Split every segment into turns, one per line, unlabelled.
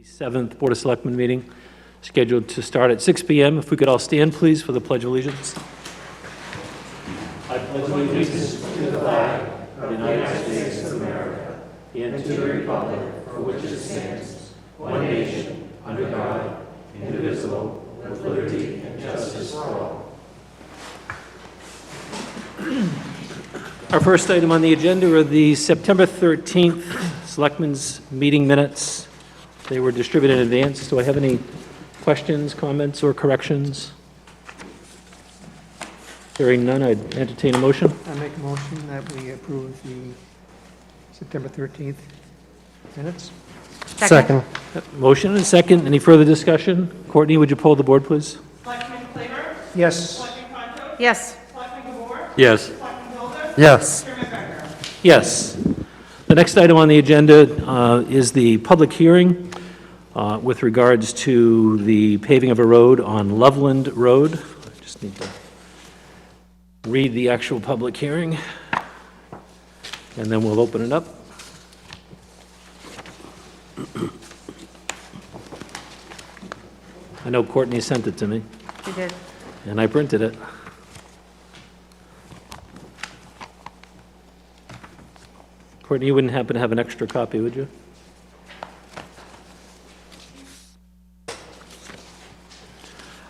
7th Board of Selectmen meeting, scheduled to start at 6 p.m. If we could all stand, please, for the Pledge of Allegiance. I pledge allegiance to the flag of the United States of America and to the republic for which it stands, one nation, under God, indivisible, with liberty and justice for all. Our first item on the agenda are the September 13th Selectmen's Meeting minutes. They were distributed in advance. Do I have any questions, comments, or corrections? Hearing none, I'd entertain a motion.
I make a motion that we approve the September 13th minutes.
Second.
Motion and a second. Any further discussion? Courtney, would you poll the board, please?
Selectman Claver?
Yes.
Selectman Concho?
Yes.
Selectman Gabor?
Yes.
Selectman Golder?
Yes.
Chairman Becker?
Yes. The next item on the agenda is the public hearing with regards to the paving of a road on Loveland Road. I just need to read the actual public hearing, and then we'll open it up. I know Courtney sent it to me,
You did.
and I printed it. Courtney, you wouldn't happen to have an extra copy, would you?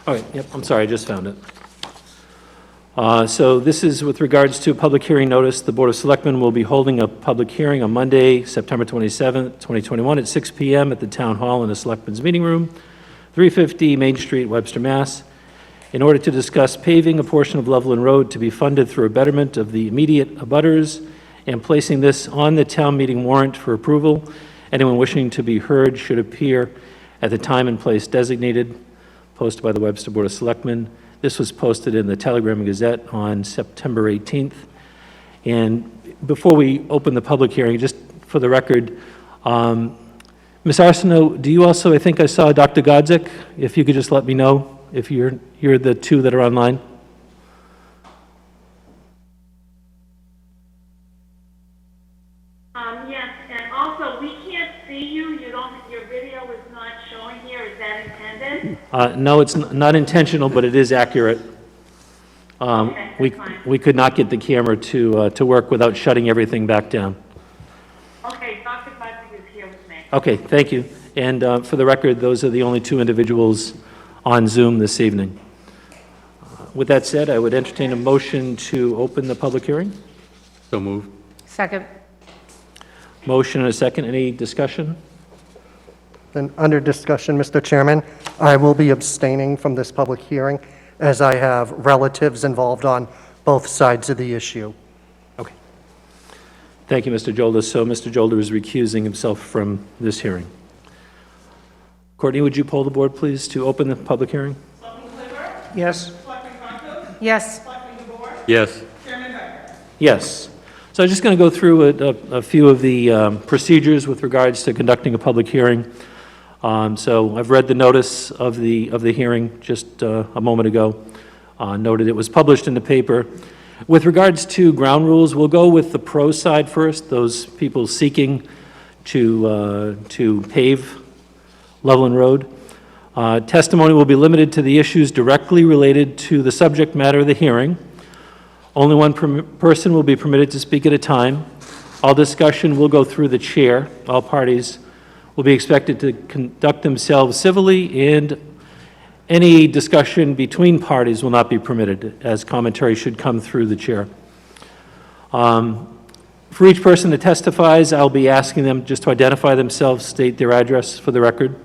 All right, yep, I'm sorry, I just found it. So this is with regards to public hearing notice. The Board of Selectmen will be holding a public hearing on Monday, September 27th, 2021, at 6 p.m. at the Town Hall in the Selectmen's Meeting Room, 350 Main Street, Webster, Mass., in order to discuss paving a portion of Loveland Road to be funded through a betterment of the immediate abutters and placing this on the town meeting warrant for approval. Anyone wishing to be heard should appear at the time and place designated, posted by the Webster Board of Selectmen. This was posted in the Telegram and Gazette on September 18th. And before we open the public hearing, just for the record, Ms. Arsenault, do you also, I think I saw Dr. Godzik, if you could just let me know if you're the two that are online?
Yes, and also, we can't see you. Your video is not showing here. Is that intended?
No, it's not intentional, but it is accurate.
Okay, that's fine.
We could not get the camera to work without shutting everything back down.
Okay, Dr. Budzik is here with me.
Okay, thank you. And for the record, those are the only two individuals on Zoom this evening. With that said, I would entertain a motion to open the public hearing.
So moved.
Second.
Motion and a second. Any discussion?
Then, under discussion, Mr. Chairman, I will be abstaining from this public hearing as I have relatives involved on both sides of the issue.
Okay. Thank you, Mr. Jolder. So Mr. Jolder is recusing himself from this hearing. Courtney, would you poll the board, please, to open the public hearing?
Selectman Claver?
Yes.
Selectman Concho?
Yes.
Selectman Gabor?
Yes.
Chairman Becker?
Yes. So I'm just going to go through a few of the procedures with regards to conducting a public hearing. So I've read the notice of the hearing just a moment ago. Noted it was published in the paper. With regards to ground rules, we'll go with the pro side first, those people seeking to pave Loveland Road. Testimony will be limited to the issues directly related to the subject matter of the hearing. Only one person will be permitted to speak at a time. All discussion will go through the chair. All parties will be expected to conduct themselves civilly, and any discussion between parties will not be permitted, as commentary should come through the chair. For each person that testifies, I'll be asking them just to identify themselves, state their address for the record.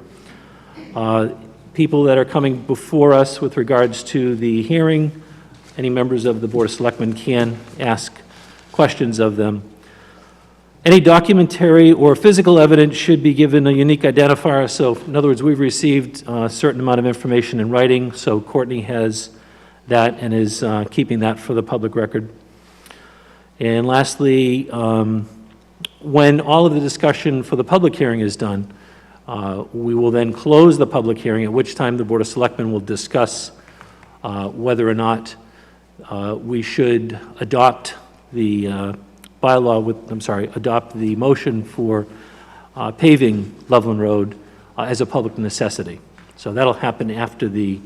People that are coming before us with regards to the hearing, any members of the Board of Selectmen can ask questions of them. Any documentary or physical evidence should be given a unique identifier. So, in other words, we've received a certain amount of information in writing, so Courtney has that and is keeping that for the public record. And lastly, when all of the discussion for the public hearing is done, we will then close the public hearing, at which time the Board of Selectmen will discuss whether or not we should adopt the adopt the motion for paving Loveland Road as a public necessity. So that'll happen after the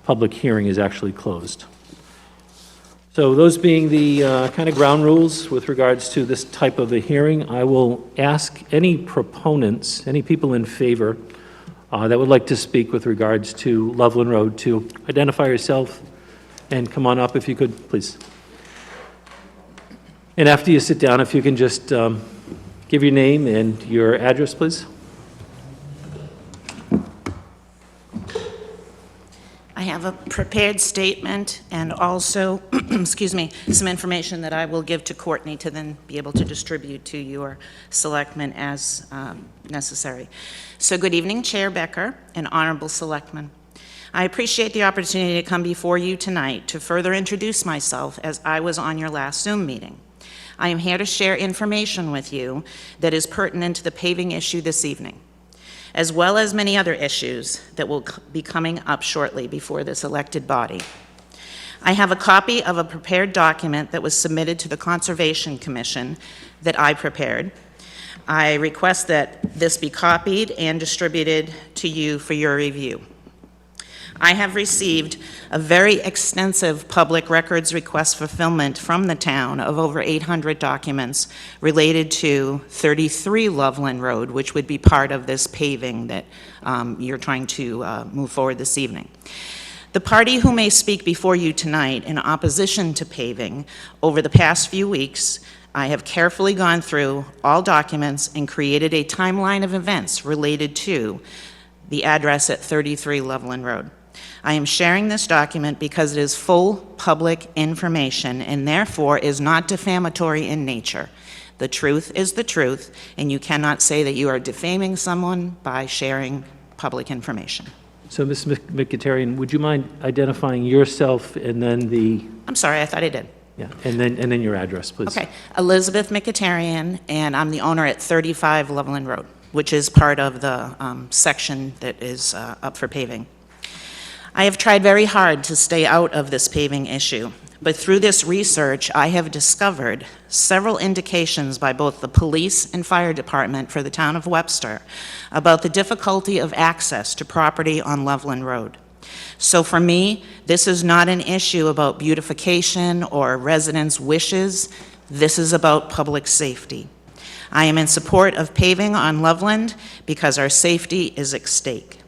public hearing is actually closed. So those being the kind of ground rules with regards to this type of a hearing, I will ask any proponents, any people in favor that would like to speak with regards to Loveland Road to identify yourself and come on up if you could, please. And after you sit down, if you can just give your name and your address, please.
I have a prepared statement and also, excuse me, some information that I will give to Courtney to then be able to distribute to your selectmen as necessary. So good evening, Chair Becker and honorable selectmen. I appreciate the opportunity to come before you tonight to further introduce myself as I was on your last Zoom meeting. I am here to share information with you that is pertinent to the paving issue this evening, as well as many other issues that will be coming up shortly before this elected body. I have a copy of a prepared document that was submitted to the Conservation Commission that I prepared. I request that this be copied and distributed to you for your review. I have received a very extensive public records request fulfillment from the town of over 800 documents related to 33 Loveland Road, which would be part of this paving that you're trying to move forward this evening. The party who may speak before you tonight in opposition to paving, over the past few weeks, I have carefully gone through all documents and created a timeline of events related to the address at 33 Loveland Road. I am sharing this document because it is full public information and therefore is not defamatory in nature. The truth is the truth, and you cannot say that you are defaming someone by sharing public information.
So, Ms. Mkhitaryan, would you mind identifying yourself and then the,
I'm sorry, I thought I did.
yeah, and then your address, please?
Okay, Elizabeth Mkhitaryan, and I'm the owner at 35 Loveland Road, which is part of the section that is up for paving. I have tried very hard to stay out of this paving issue, but through this research, I have discovered several indications by both the police and fire department for the town of Webster about the difficulty of access to property on Loveland Road. So for me, this is not an issue about beautification or residents' wishes. This is about public safety. I am in support of paving on Loveland because our safety is at stake.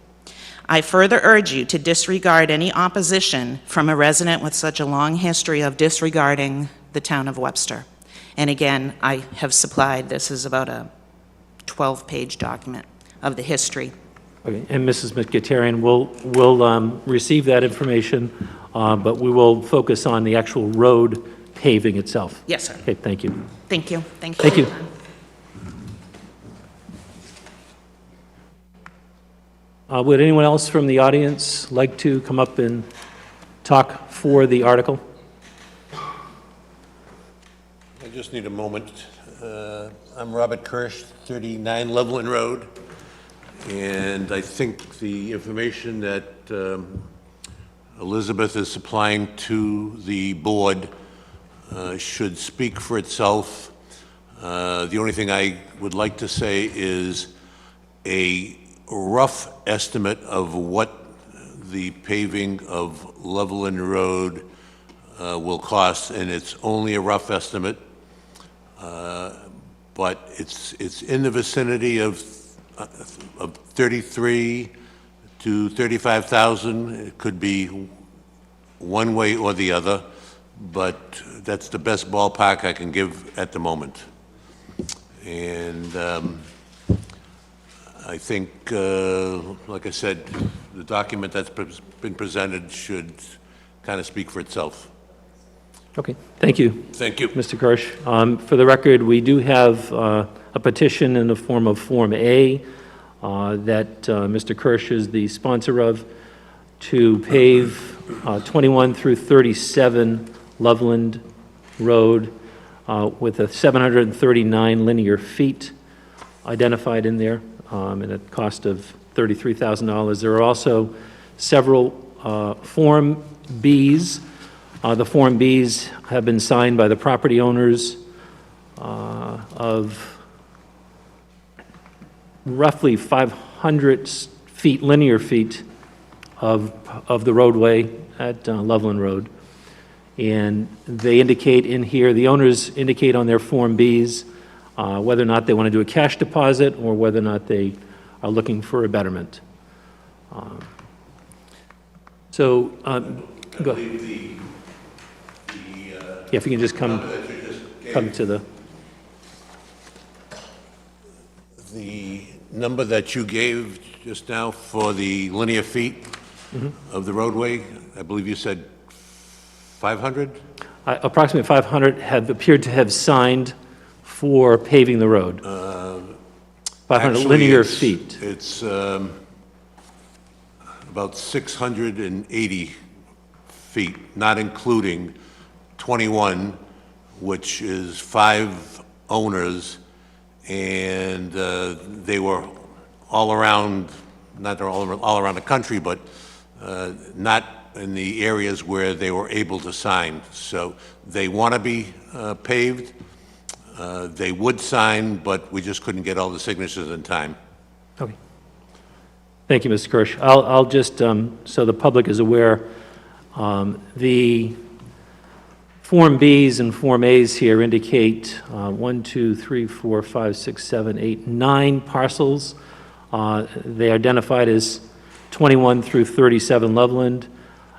I further urge you to disregard any opposition from a resident with such a long history of disregarding the town of Webster. And again, I have supplied, this is about a 12-page document of the history.
Okay, and Mrs. Mkhitaryan, we'll receive that information, but we will focus on the actual road paving itself.
Yes, sir.
Okay, thank you.
Thank you. Thank you.
Thank you. Would anyone else from the audience like to come up and talk for the article?
I just need a moment. I'm Robert Kirsch, 39 Loveland Road, and I think the information that Elizabeth is supplying to the board should speak for itself. The only thing I would like to say is a rough estimate of what the paving of Loveland Road will cost, and it's only a rough estimate, but it's in the vicinity of 33 to 35,000. It could be one way or the other, but that's the best ballpark I can give at the moment. And I think, like I said, the document that's been presented should kind of speak for itself.
Okay, thank you.
Thank you.
Mr. Kirsch. For the record, we do have a petition in the form of Form A that Mr. Kirsch is the sponsor of to pave 21 through 37 Loveland Road with a 739 linear feet identified in there and a cost of $33,000. There are also several Form Bs. The Form Bs have been signed by the property owners of roughly 500 500 feet, linear feet of the roadway at Loveland Road. And they indicate in here, the owners indicate on their Form Bs whether or not they want to do a cash deposit or whether or not they are looking for a betterment. So, go ahead. Yeah, if you can just come to
The number that you gave just now for the linear feet of the roadway, I believe you said 500?
approximately 500 have appeared to have signed for paving the road. 500
Actually,
linear
it's-
feet.
It's about 680 feet, not including 21, which is 5 owners, and they were all around, not all around the country, but not in the areas where they were able to sign. So they want to be paved. They would sign, but we just couldn't get all the signatures in time.
Okay. Thank you, Mr. Kirsch. I'll just, so the public is aware, the Form Bs and Form As here indicate 1, 2, 3, 4, 5, 6, 7, 8, 9 parcels. They identified as 21 through 37 Loveland,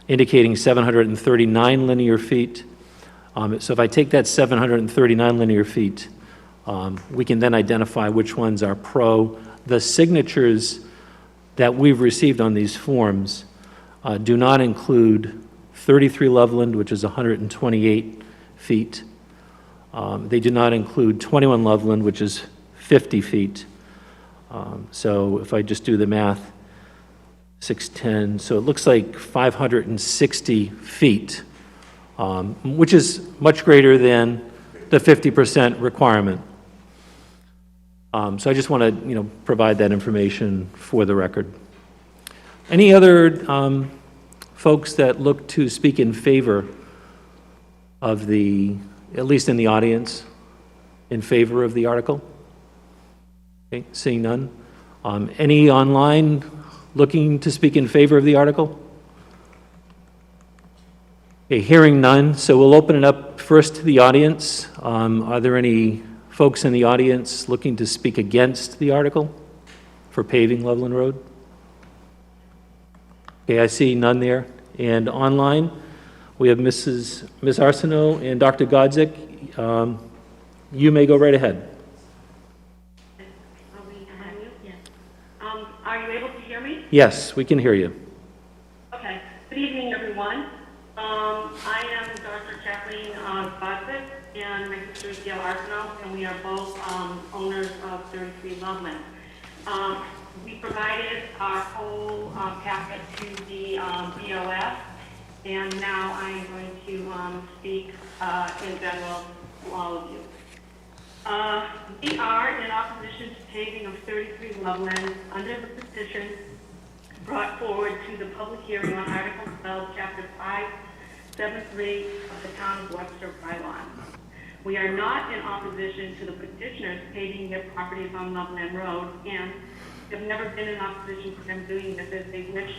indicating 739 linear feet. So if I take that 739 linear feet, we can then identify which ones are pro. The signatures that we've received on these forms do not include 33 Loveland, which is 128 feet. They do not include 21 Loveland, which is 50 feet. So if I just do the math, 610, so it looks like 560 feet, which is much greater than the 50% requirement. So I just want to, provide that information for the record. Any other folks that look to speak in favor of the, at least in the audience, in favor of the article? Okay, seeing none. Any online looking to speak in favor of the article? Okay, hearing none, so we'll open it up first to the audience. Are there any folks in the audience looking to speak against the article for paving Loveland Road? Okay, I see none there. And online, we have Ms. Arsenault and Dr. Godzik. You may go right ahead.
Are you able to hear me?
Yes, we can hear you.
Okay. Good evening, everyone. I am Dr. Kathleen Bodzik, and my sister is Gail Arsenault, and we are both owners of 33 Loveland. We provided our whole packet to the BOS, and now I am going to speak in general to all of you. We are in opposition to paving of 33 Loveland under the petition brought forward to the public hearing on Article 12, Chapter 573 of the Town of Webster Bylaws. We are not in opposition to the petitioners paving their properties on Loveland Road, and have never been in opposition to them doing this as they wish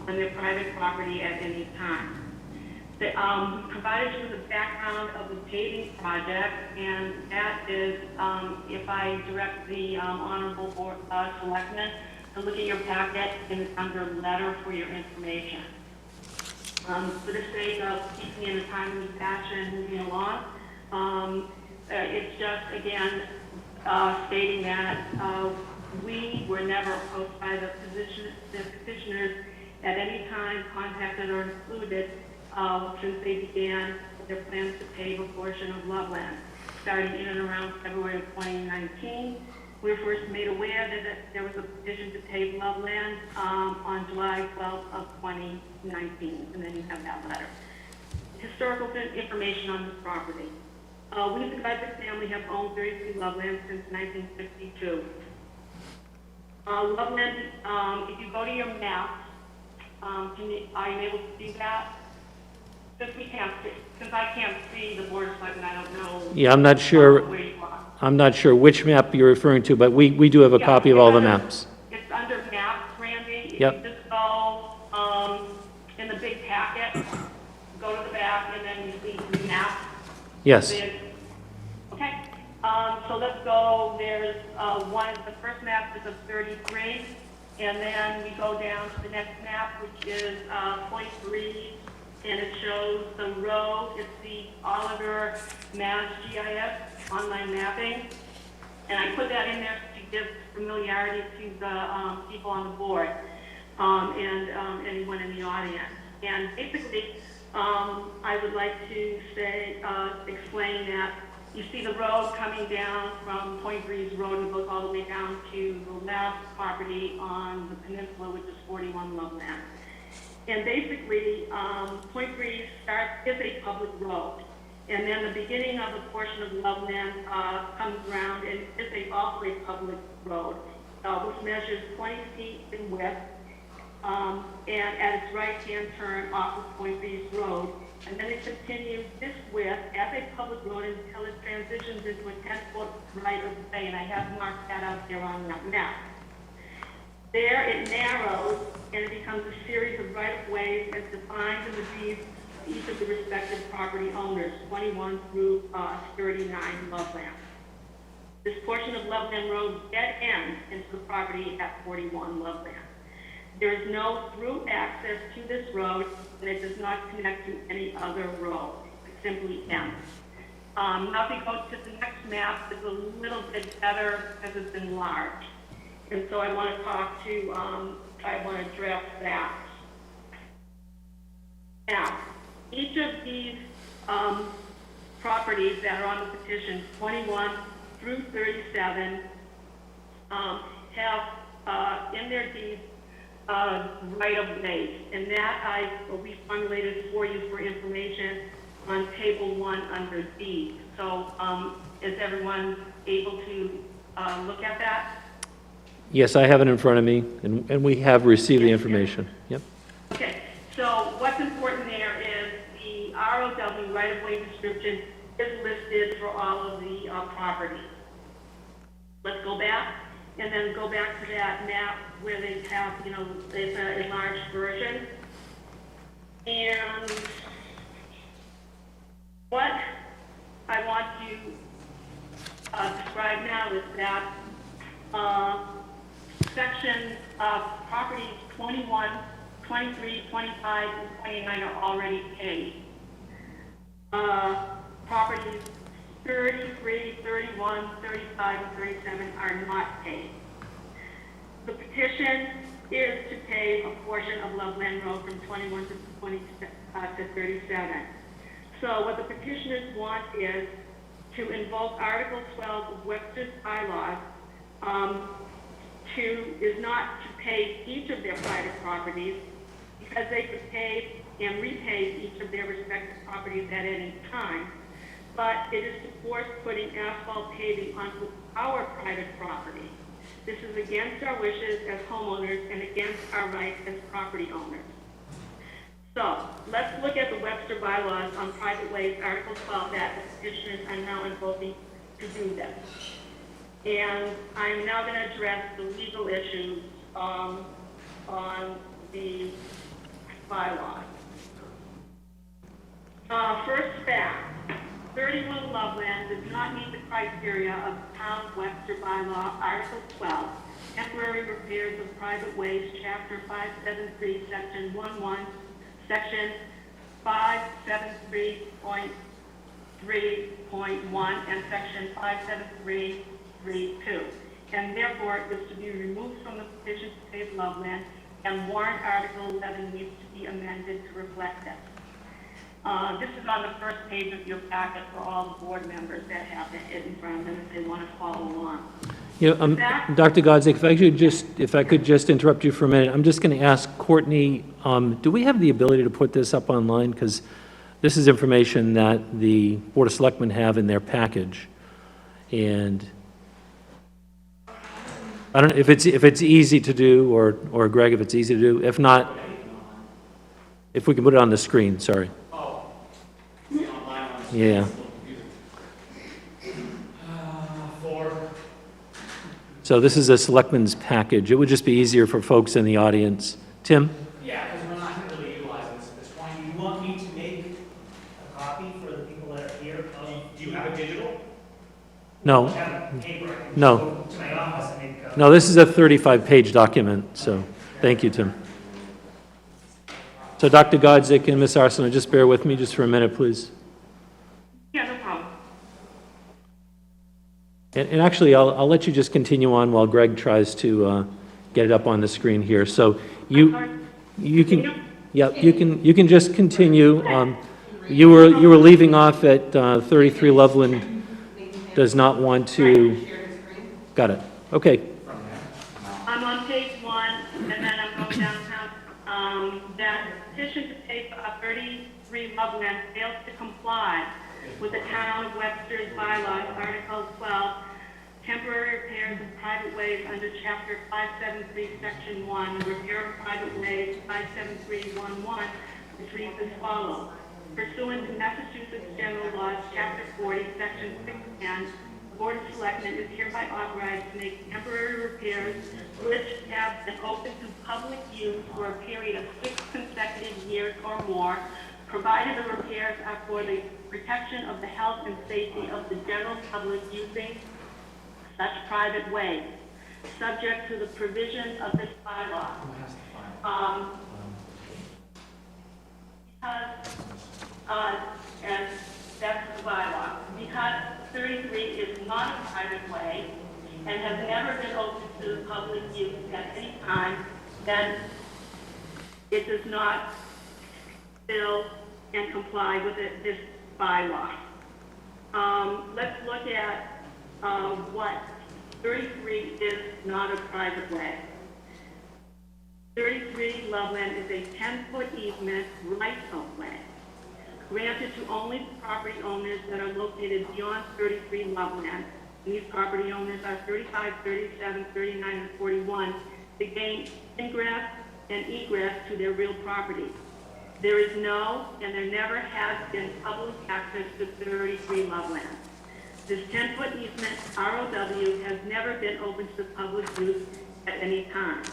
on their private property at any time. They provided you with a background of the paving project, and that is, if I direct the Honorable Board Selectmen to look at your packet, and it's under letter for your information. For the sake of keeping in a timely fashion moving along, it's just, again, stating that we were never approached by the petitioners at any time, contacted or included since they began their plans to pave a portion of Loveland. Starting in and around February of 2019, we were first made aware that there was a petition to pave Loveland on July 12th of 2019, and then you have that letter. Historical information on this property. We, the Godzik family, have owned 33 Loveland since 1962. Loveland, if you go to your map, are you able to see that? Since I can't see the Board of Selectmen, I don't know.
Yeah, I'm not sure.
Where you are.
I'm not sure which map you're referring to, but we do have a
Yeah,
copy of
it's
all the
under-
maps.
It's under map
Yep.
just go, in the big packet, go to the back, and then you see the map.
Yes.
Okay, so let's go, there's, the first map is of 33, and then we go down to the next map, which is, point 3, and it shows the road, it's the Oliver Mass GIS online mapping, and I put that in there to give familiarity to the, people on the board, and anyone in the audience. And basically, I would like to say, explain that you see the road coming down from Point Breeze Road and goes all the way down to the last property on the peninsula, which is 41 Loveland. And basically, Point Breeze is a public road. And then the beginning of a portion of Loveland comes around and is also a public road, which measures 20 feet in width. And at its right-hand turn off of Point Breeze Road, and then it continues this width as a public road until it transitions into a 10-foot right of way, and I have marked that out there on that map. There it narrows, and it becomes a series of right-of-ways as defined in the deeds of each of the respective property owners, 21 through 39 Loveland. This portion of Loveland Road dead ends into the property at 41 Loveland. There is no through access to this road, and it does not connect to any other road. It simply ends. Now if we go to the next map, it's a little bit better because it's enlarged. And so I want to talk to, I want to address that. Now, each of these properties that are on the petition, 21 through 37, have in their deeds right-of-ways, and that we formulated for you for information on table 1 under D. So is everyone able to look at that?
Yes, I have it in front of me, and we have received the information. Yep.
Okay, so what's important there is the ROW right-of-way description is listed for all of the properties. Let's go back, and then go back to that map where they have, it's an enlarged version. And what I want to describe now is that section of properties 21, 23, 25, and 29 are already paid. Properties 33, 31, 35, and 37 are not paid. The petition is to pay a portion of Loveland Road from 21 to 37. So what the petitioners want is to invoke Article 12 of Webster's Bylaws is not to pay each of their private properties, because they could pay and repay each of their respective properties at any time, but it is to force putting asphalt paving onto our private property. This is against our wishes as homeowners and against our rights as property owners. So let's look at the Webster Bylaws on private ways, Article 12, that the petitioners are now invoking to do this. And I'm now going to address the legal issues on the bylaws. First fact, 31 Loveland does not meet the criteria of the Town of Webster Bylaw, Article 12, Temporary Repairs of Private Ways, Chapter 573, Section 11, Section 573.3.1, and Section 573.3.2, and therefore it was to be removed from the petition to save Loveland, and warrant Article 11 needs to be amended to reflect this. This is on the first page of your packet for all the board members that have it in front of them if they want to follow along.
Dr. Godzik, if I could just interrupt you for a minute, I'm just going to ask Courtney, do we have the ability to put this up online? Because this is information that the Board of Selectmen have in their package, and I don't know if it's easy to do, or Greg, if it's easy to do. If not, if we can put it on the screen, sorry. Yeah. So this is a selectmen's package. It would just be easier for folks in the audience. Tim?
Yeah, because we're not really utilizing this at this point. Do you want me to make a copy for the people that are here? Do you have a digital?
No,
I have a paper. I can
No.
go to my office and make a...
no, this is a 35-page document, so thank you, Tim. So Dr. Godzik and Ms. Arsenault, just bear with me just for a minute, please.
Yeah, no problem.
And actually, I'll let you just continue on while Greg tries to get it up on the screen here. So you can, yeah, you can just continue. You were leaving off at 33 Loveland does not want to. Got it. Okay.
I'm on page 1, and then I'm going down that petition to pay for 33 Loveland fails to comply with the town of Webster's bylaws, Article 12, temporary repairs of private ways under Chapter 573, Section 1, repair of private ways, 57311, which reads as follows. Pursuant to Massachusetts General Laws, Chapter 40, Section 610, the Board of Selectmen is hereby authorized to make temporary repairs which have been open to public use for a period of 6 consecutive years or more, provided the repairs are for the protection of the health and safety of the general public using such private ways, subject to the provisions of this bylaw. And that's the bylaw. Because 33 is not a private way and has never been open to the public use at any time, then it does not fill and comply with this bylaw. Let's look at what 33 is not a private way. 33 Loveland is a 10-foot easement right-of-way granted to only property owners that are located beyond 33 Loveland. And these property owners are 35, 37, 39, and 41 to gain ingress and egress to their real property. There is no, and there never has been public access to 33 Loveland. This 10-foot easement, ROW, has never been open to public use at any time.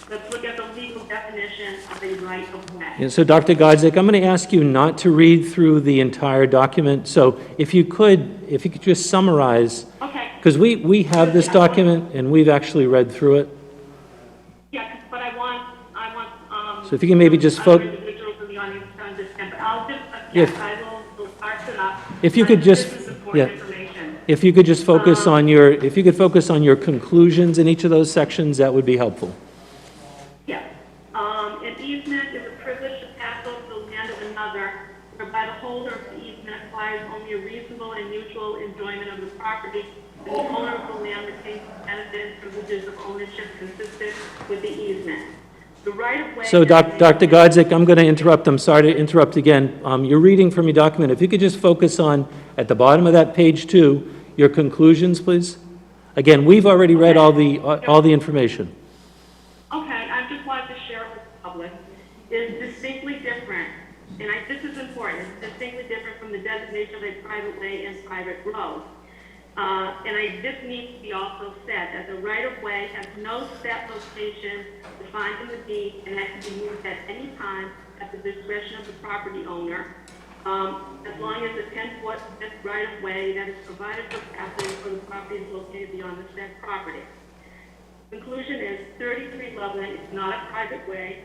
Let's look at the legal definition of a right-of-way.
And so, Dr. Godzik, I'm going to ask you not to read through the entire document. So if you could just summarize,
Okay.
because we have this document and we've actually read through it.
Yeah, but I want,
So if you can maybe just
other individuals in the audience to understand, but I'll just, yes,
Yeah.
I will parse it up.
If you
But
could just-
this is important
yeah.
information.
If you could just focus on your, if you could focus on your conclusions in each of those sections, that would be helpful.
Yes. An easement is a privilege to pass over the land of another, whereby the holder of the easement acquires only a reasonable and mutual enjoyment of the property, and the owner of the land retains the benefit and privileges of ownership consistent with the easement. The right-of-way...
So, Dr. Godzik, I'm going to interrupt. I'm sorry to interrupt again. You're reading from your document. If you could just focus on, at the bottom of that page 2, your conclusions, please. Again, we've already read all the information.
Okay, I just wanted to share with the public, is distinctly different, and this is important, it's distinctly different from the designation of a private way and private road. This needs to be also said, that the right-of-way has no set location defined in the deed, and that can be used at any time at the discretion of the property owner, as long as the 10-foot right-of-way that is provided for passage for the property is located beyond the said property. Conclusion is 33 Loveland is not a private way.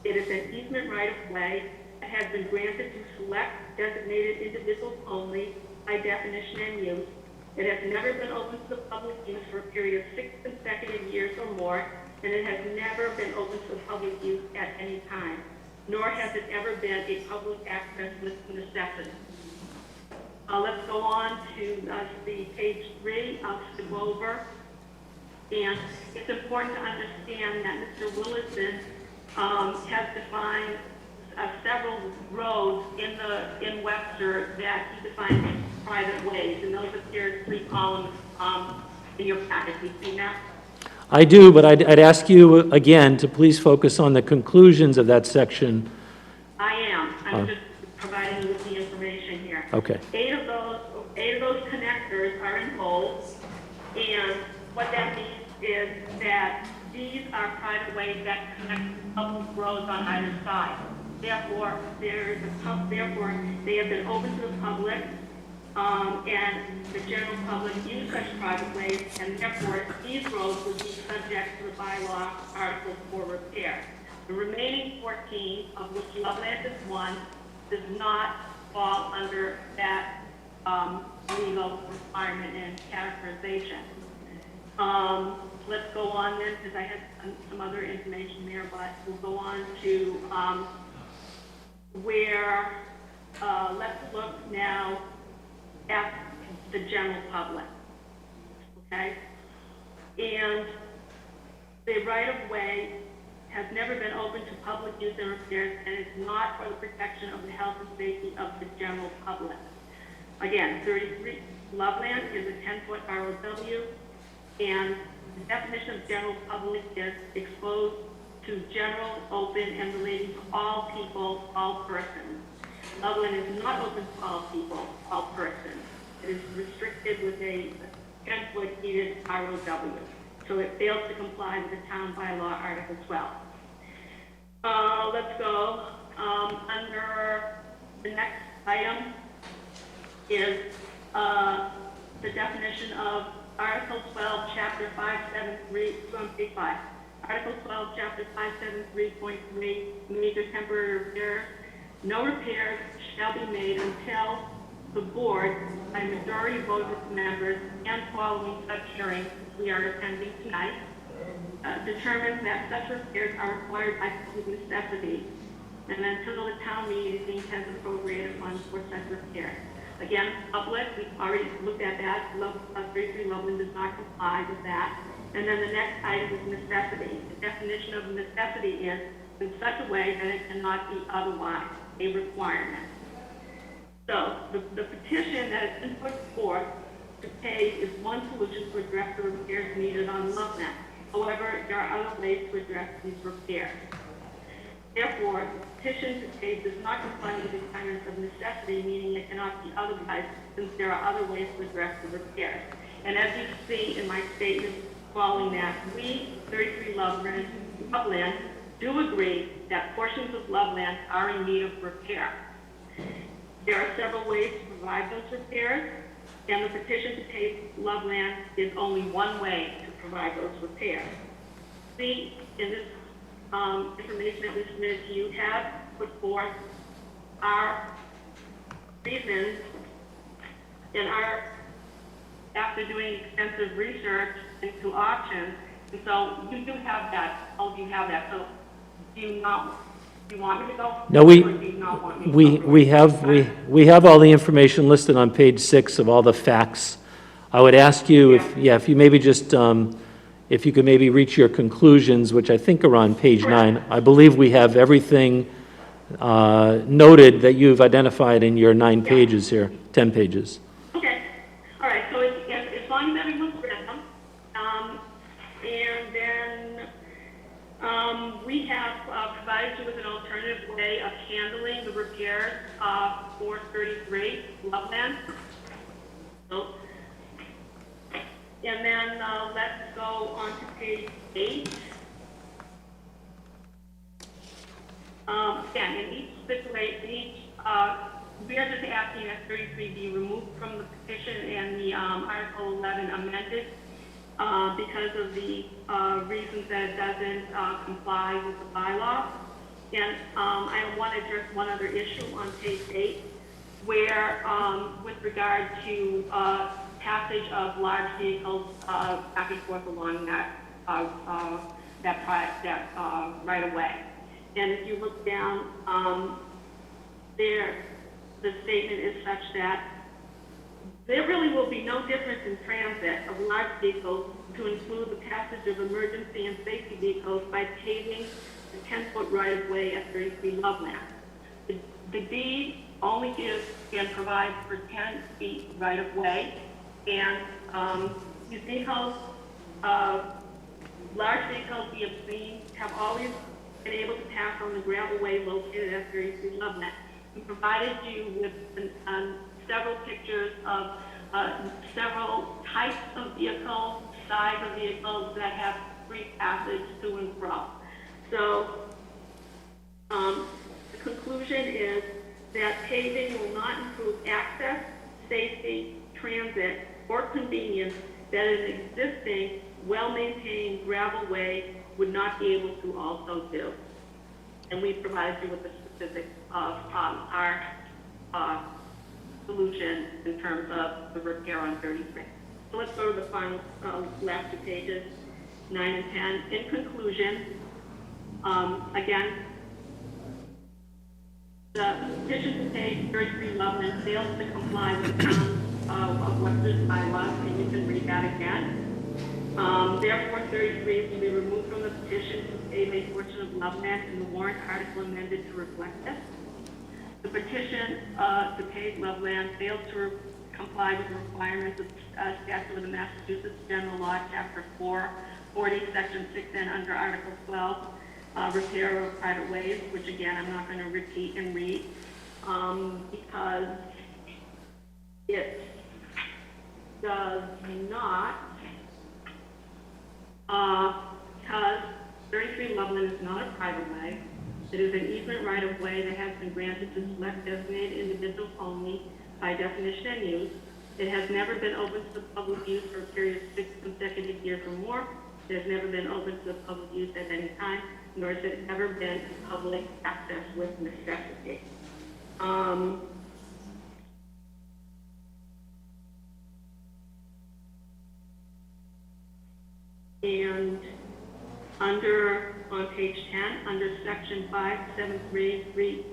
It is an easement right-of-way that has been granted to select designated individuals only by definition and use. It has never been open to the public use for a period of 6 consecutive years or more, and it has never been open to the public use at any time, nor has it ever been a public access necessity. Let's go on to the page 3. I'll skip over. And it's important to understand that Mr. Willison has defined several roads in Webster that he defines as private ways, and those appear in 3 columns in your packet. Do you see that?
I do, but I'd ask you again to please focus on the conclusions of that section.
I am. I'm just providing you with the information here.
Okay.
8 of those connectors are in bold, and what that means is that these are private ways that connect public roads on either side. Therefore, therefore, they have been open to the public, and the general public use such private ways, and therefore, these roads would be subject to the bylaw article for repair. The remaining 14, of which Loveland is one, does not fall under that legal requirement and characterization. Let's go on then, because I had some other information there, but we'll go on to where, let's look now at the general public, okay? And the right-of-way has never been open to public use and repairs, and is not for the protection of the health and safety of the general public. Again, 33 Loveland is a 10-foot ROW, and the definition of general public is exposed to general, open, and relating to all people, all persons. Loveland is not open to all people, all persons. It is restricted with a 10-foot heated ROW, so it fails to comply with the town bylaw Article 12. Let's go under the next item is the definition of Article 12, Chapter 573, from page 5. Article 12, Chapter 573.3, major temporary repairs. No repairs shall be made until the board, by majority vote of its members, and following such hearing we are attending tonight, determines that such repairs are required by public necessity, and until the town meeting has appropriated funds for such repairs. Again, public, we've already looked at that. 33 Loveland does not comply with that. And then the next item is necessity. The definition of necessity is in such a way that it cannot be otherwise a requirement. So the petition that has been put forth to pay is one solution to address the repairs needed on Loveland. However, there are other ways to address these repairs. Therefore, the petition to pay does not comply with the requirements of necessity, meaning it cannot be otherwise, since there are other ways to address the repairs. And as you see in my statement following that, we, 33 Loveland, do agree that portions of Loveland are in need of repair. There are several ways to provide those repairs, and the petition to pay Loveland is only one way to provide those repairs. See, in this information that we submitted to you, have put forth our reasons and our, after doing extensive research into options, and so you do have that, all of you have that, so do you want me to go?
No,
or do you not want me to go?
we have all the information listed on page 6 of all the facts. I would ask you if you maybe just, if you could maybe reach your conclusions, which I think are on page 9. I believe we have everything noted that you've identified in your 9 pages here, 10 pages.
Okay, all right, so as long as everyone's read them, and then we have provided you with an alternative way of handling the repairs of 433 Loveland. So, and then let's go on to page 8. Again, in each situation, we are just asking that 33 be removed from the petition and the Article 11 amended because of the reasons that it doesn't comply with the bylaw. And I want to address one other issue on page 8, where with regard to passage of large vehicles back and forth along that right of way. And if you look down there, the statement is such that there really will be no difference in transit of large vehicles to include the passage of emergency and safety vehicles by paving the 10-foot right-of-way at 33 Loveland. The deed only gives and provides for 10 feet right-of-way, and these vehicles, large vehicles we have seen, have always been able to pass on the gravel way located at 33 Loveland. We provided you with several pictures of several types of vehicles, size of vehicles that have free passage to and from. So the conclusion is that paving will not improve access, safety, transit, or convenience that an existing, well-maintained gravel way would not be able to also do. And we provided you with the specifics of our solution in terms of the repair on 33. So let's go to the final last two pages, 9 and 10. In conclusion, again, the petition to pay 33 Loveland fails to comply with of Webster's bylaws, and you can read that again. Therefore, 33 is to be removed from the petition to pave a portion of Loveland and the warrant article amended to reflect this. The petition to pave Loveland fails to comply with the requirements of statute of the Massachusetts General Law, Chapter 440, Section 6N, under Article 12, repair of private ways, which again I'm not going to repeat and read because it does not, because 33 Loveland is not a private way. It is an easement right-of-way that has been granted to select designated individuals only by definition and use. It has never been open to public use for a period of 6 consecutive years or more. It has never been open to the public use at any time, nor has it ever been public access with necessity. And on page 10, under section 573.3,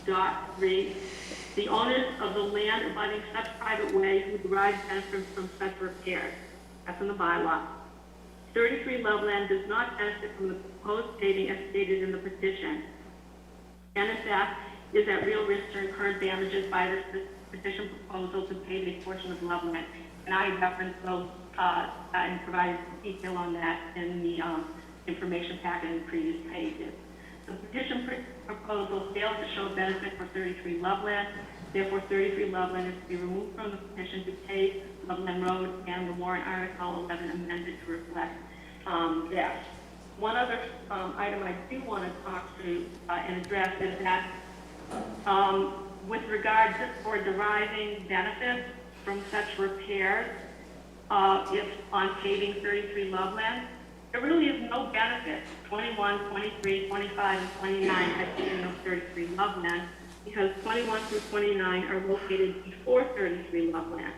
dot 3, the owners of the land abutting such private way who derive benefit from such repairs. That's in the bylaw. 33 Loveland does not benefit from the proposed paving as stated in the petition, and in fact is at real risk to incur damages by this petition proposal to pave a portion of Loveland. And I referenced those and provided detail on that in the information packet in previous pages. The petition proposal fails to show benefit for 33 Loveland. Therefore, 33 Loveland is to be removed from the petition to pave Loveland Road and the warrant article 11 amended to reflect that. One other item I do want to talk to and address is that with regard to for deriving benefits from such repairs, if on paving 33 Loveland, there really is no benefit. 21, 23, 25, and 29 at paving of 33 Loveland, because 21 through 29 are located before 33 Loveland.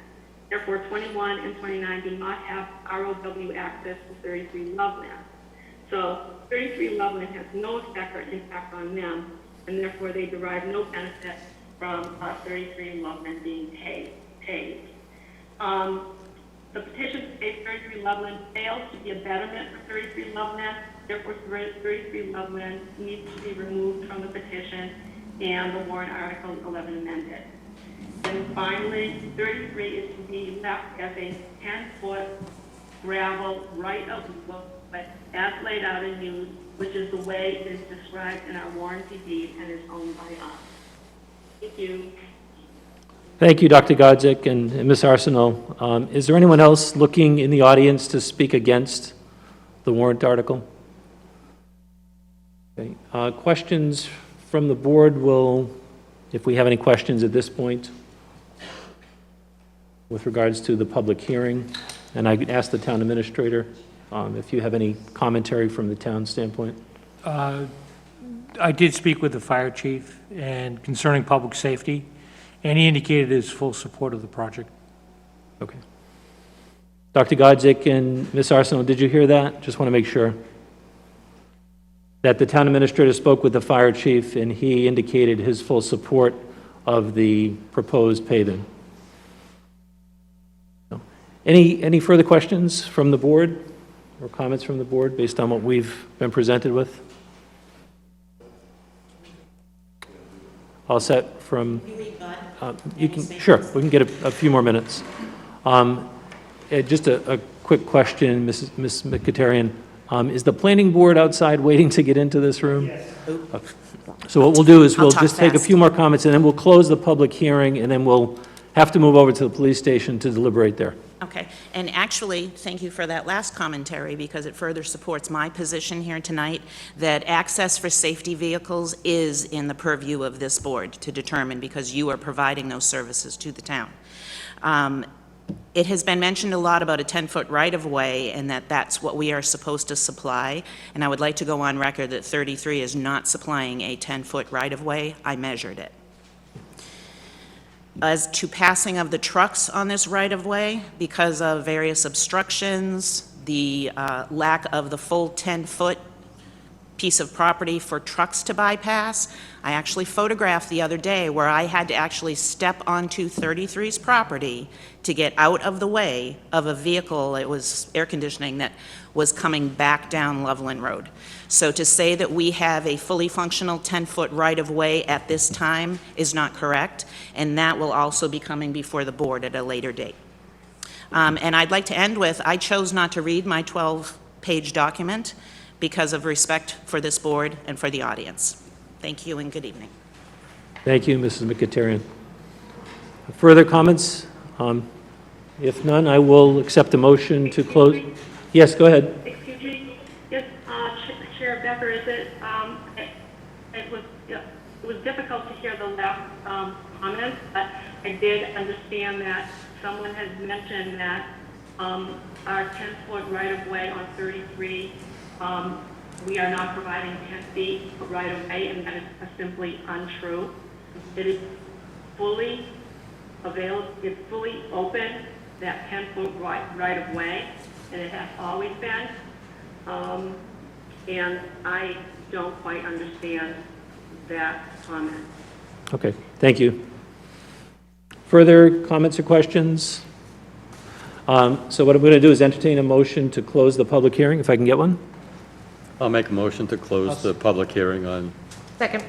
Therefore, 21 and 29 do not have ROW access to 33 Loveland. So 33 Loveland has no effect or impact on them, and therefore they derive no benefit from 33 Loveland being paved. The petition to pave 33 Loveland fails to be a betterment for 33 Loveland. Therefore, 33 Loveland needs to be removed from the petition and the warrant article 11 amended. And finally, 33 is to be left as a 10-foot gravel right-of-way as laid out and used, which is the way it is described in our warranty deed and is owned by us. Thank you.
Thank you, Dr. Godzik and Ms. Arsenault. Is there anyone else looking in the audience to speak against the warrant article? Okay. Questions from the board will, if we have any questions at this point, with regards to the public hearing, and I could ask the town administrator if you have any commentary from the town standpoint.
I did speak with the fire chief and concerning public safety, and he indicated his full support of the project.
Okay. Dr. Godzik and Ms. Arsenault, did you hear that? Just want to make sure. That the town administrator spoke with the fire chief and he indicated his full support of the proposed paving. So, any further questions from the board or comments from the board based on what we've been presented with? All set from... you can, sure, we can get a few more minutes. Just a quick question, Ms. Mkhitaryan. Is the planning board outside waiting to get into this room? Yes. So what we'll do is
I'll
we'll
talk
just take a
fast.
few more comments, and then we'll close the public hearing, and then we'll have to move over to the police station to deliberate there.
Okay, and actually, thank you for that last commentary, because it further supports my position here tonight, that access for safety vehicles is in the purview of this board to determine, because you are providing those services to the town. It has been mentioned a lot about a 10-foot right-of-way, and that's what we are supposed to supply, and I would like to go on record that 33 is not supplying a 10-foot right-of-way. I measured it. As to passing of the trucks on this right-of-way, because of various obstructions, the lack of the full 10-foot piece of property for trucks to bypass, I actually photographed the other day where I had to actually step onto 33's property to get out of the way of a vehicle, it was air conditioning, that was coming back down Loveland Road. So to say that we have a fully functional 10-foot right-of-way at this time is not correct, and that will also be coming before the board at a later date. And I'd like to end with, I chose not to read my 12-page document because of respect for this board and for the audience. Thank you and good evening.
Thank you, Mrs. McAterian. Further comments? If none, I will accept a motion to close. Yes, go ahead.
Excuse me, yes, Chair Becker, is it was difficult to hear the last comments, but I did understand that someone has mentioned that our 10-foot right-of-way on 33, we are not providing 10 feet of right-of-way, and that is simply untrue. It is fully available, it's fully open, that 10-foot right-of-way, and it has always been. And I don't quite understand that comment.
Okay, thank you. Further comments or questions? So what I'm going to do is entertain a motion to close the public hearing, if I can get one.
I'll make a motion to close the public hearing on,
Second.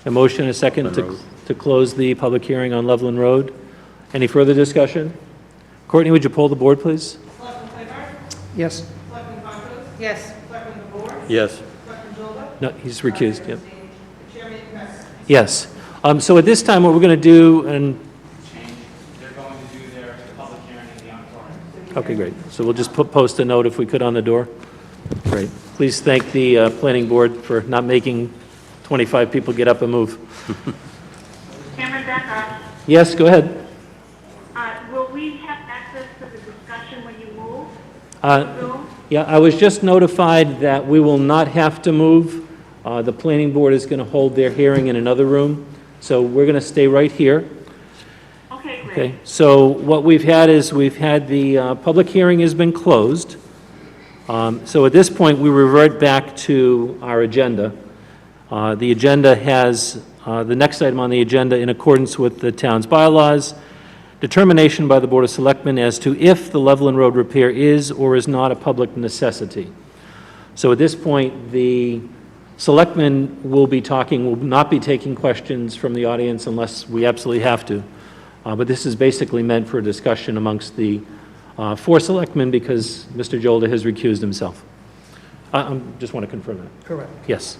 A motion and a second
Loveland Road.
to close the public hearing on Loveland Road. Any further discussion? Courtney, would you poll the board, please?
Selectman Clifford?
Yes.
Selectman Condos?
Yes.
Selectman DeBoer?
yes.
Selectman Zolber?
No, he's recused, yep.
Chairman Becker?
Yes. So at this time, what we're going to do, and,
Change, they're going to do their public hearing in the auditorium.
okay, great. So we'll just post a note if we could on the door. Great. Please thank the planning board for not making 25 people get up and move.
Chairman Becker,
Yes, go ahead.
will we have access to the discussion when you move? Zoom?
Yeah, I was just notified that we will not have to move. The planning board is going to hold their hearing in another room, so we're going to stay right here.
Okay, great.
Okay, so what we've had is, we've had the public hearing has been closed. So at this point, we revert back to our agenda. The agenda has, the next item on the agenda, in accordance with the town's bylaws, determination by the Board of Selectmen as to if the Loveland Road repair is or is not a public necessity. So at this point, the selectmen will not be taking questions from the audience unless we absolutely have to. But this is basically meant for a discussion amongst the four selectmen, because Mr. Jolda has recused himself. I just want to confirm that.
Correct.
Yes.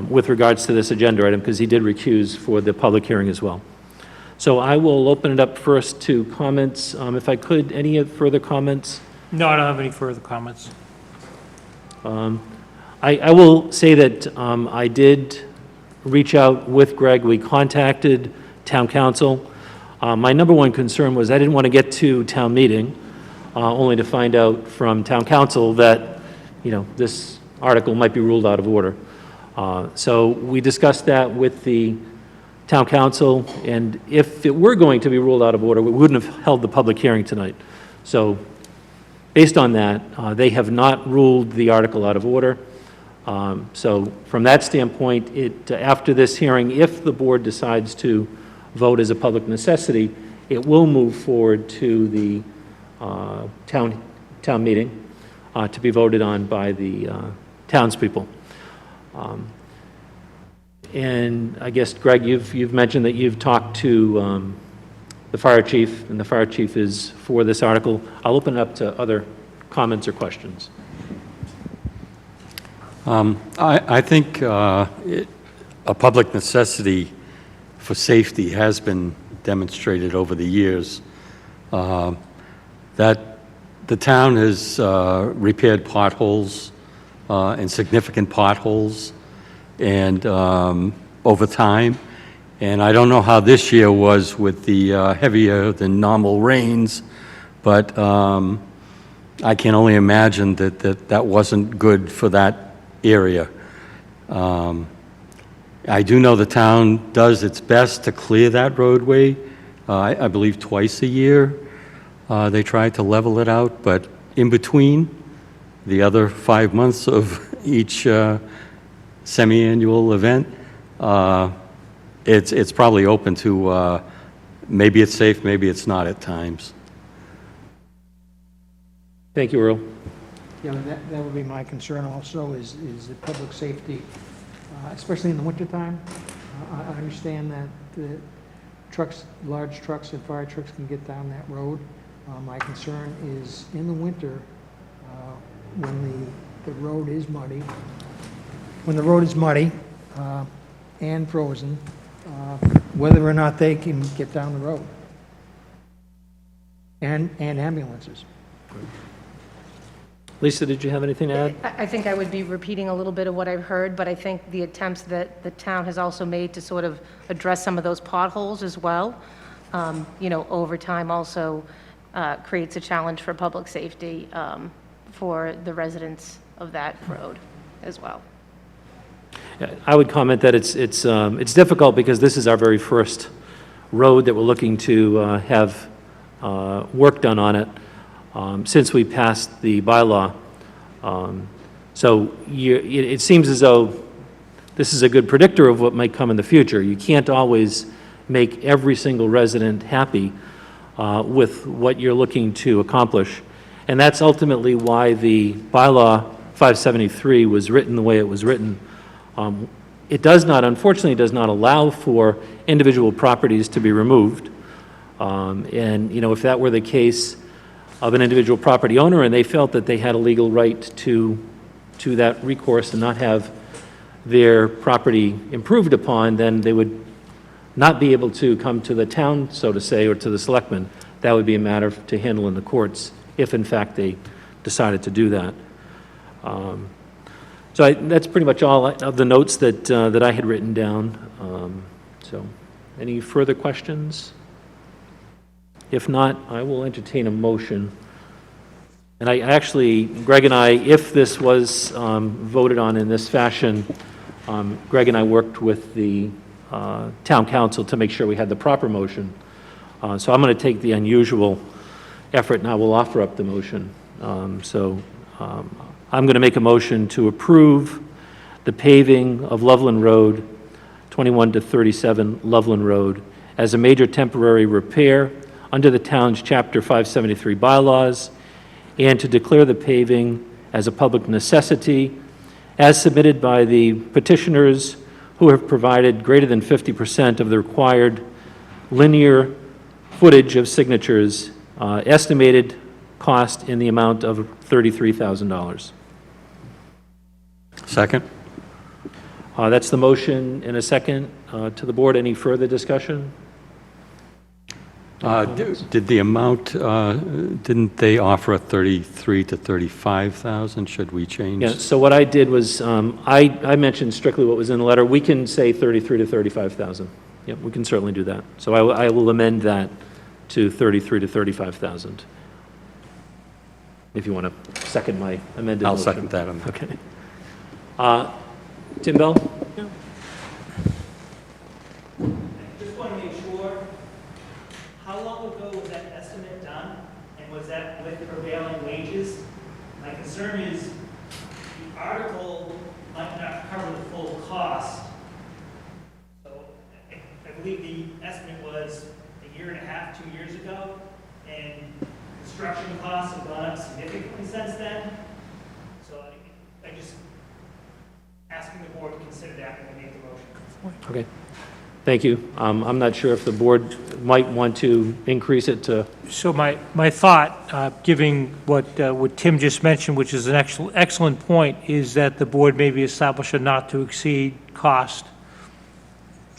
With regards to this agenda item, because he did recuse for the public hearing as well. So I will open it up first to comments. If I could, any further comments?
No, I don't have any further comments.
I will say that I did reach out with Greg. We contacted town council. My number one concern was I didn't want to get to town meeting, only to find out from town council that, this article might be ruled out of order. So we discussed that with the town council, and if it were going to be ruled out of order, we wouldn't have held the public hearing tonight. So based on that, they have not ruled the article out of order. So from that standpoint, after this hearing, if the board decides to vote as a public necessity, it will move forward to the town meeting to be voted on by the townspeople. And I guess, Greg, you've mentioned that you've talked to the fire chief, and the fire chief is for this article. I'll open it up to other comments or questions.
I think a public necessity for safety has been demonstrated over the years, that the town has repaired potholes and significant potholes and over time. And I don't know how this year was with the heavier than normal rains, but I can only imagine that wasn't good for that area. I do know the town does its best to clear that roadway. I believe twice a year they try to level it out, but in between the other 5 months of each semi-annual event, it's probably open to, maybe it's safe, maybe it's not at times.
Thank you, Earl.
Yeah, that would be my concern also, is the public safety, especially in the wintertime. I understand that the trucks, large trucks and fire trucks can get down that road. My concern is in the winter, when the road is muddy, and frozen, whether or not they can get down the road. And ambulances.
Lisa, did you have anything to add?
I think I would be repeating a little bit of what I've heard, but I think the attempts that the town has also made to sort of address some of those potholes as well, over time also creates a challenge for public safety for the residents of that road as well.
I would comment that it's difficult because this is our very first road that we're looking to have work done on it since we passed the bylaw. So it seems as though this is a good predictor of what might come in the future. You can't always make every single resident happy with what you're looking to accomplish. And that's ultimately why the bylaw 573 was written the way it was written. It does not, unfortunately, does not allow for individual properties to be removed. And, if that were the case of an individual property owner and they felt that they had a legal right to that recourse and not have their property improved upon, then they would not be able to come to the town, so to say, or to the selectmen. That would be a matter to handle in the courts if, in fact, they decided to do that. So that's pretty much all of the notes that I had written down. So any further questions? If not, I will entertain a motion. And I actually, Greg and I, if this was voted on in this fashion, Greg and I worked with the town council to make sure we had the proper motion. So I'm going to take the unusual effort and I will offer up the motion. I'm going to make a motion to approve the paving of Loveland Road, 21 to 37 Loveland Road, as a major temporary repair under the town's Chapter 573 bylaws, and to declare the paving as a public necessity, as submitted by the petitioners who have provided greater than 50% of the required linear footage of signatures, estimated cost in the amount of $33,000.
Second?
That's the motion in a second to the board. Any further discussion?
Did the amount, didn't they offer a 33 to 35,000? Should we change?
Yeah, so what I did was, I mentioned strictly what was in the letter. We can say 33 to 35,000. Yep, we can certainly do that. So I will amend that to 33 to 35,000. If you want to second my amended motion.
I'll second that.
Okay. Tim Bell?
Just want to make sure, how long ago was that estimate done? And was that with prevailing wages? My concern is the article might not cover the full cost. So I believe the estimate was a year and a half, 2 years ago, and construction costs have gone up significantly since then. So I just asking the board to consider that when we make the motion.
Okay. Thank you. I'm not sure if the board might want to increase it to...
So my thought, given what Tim just mentioned, which is an excellent point, is that the board maybe establish a not-to-exceed cost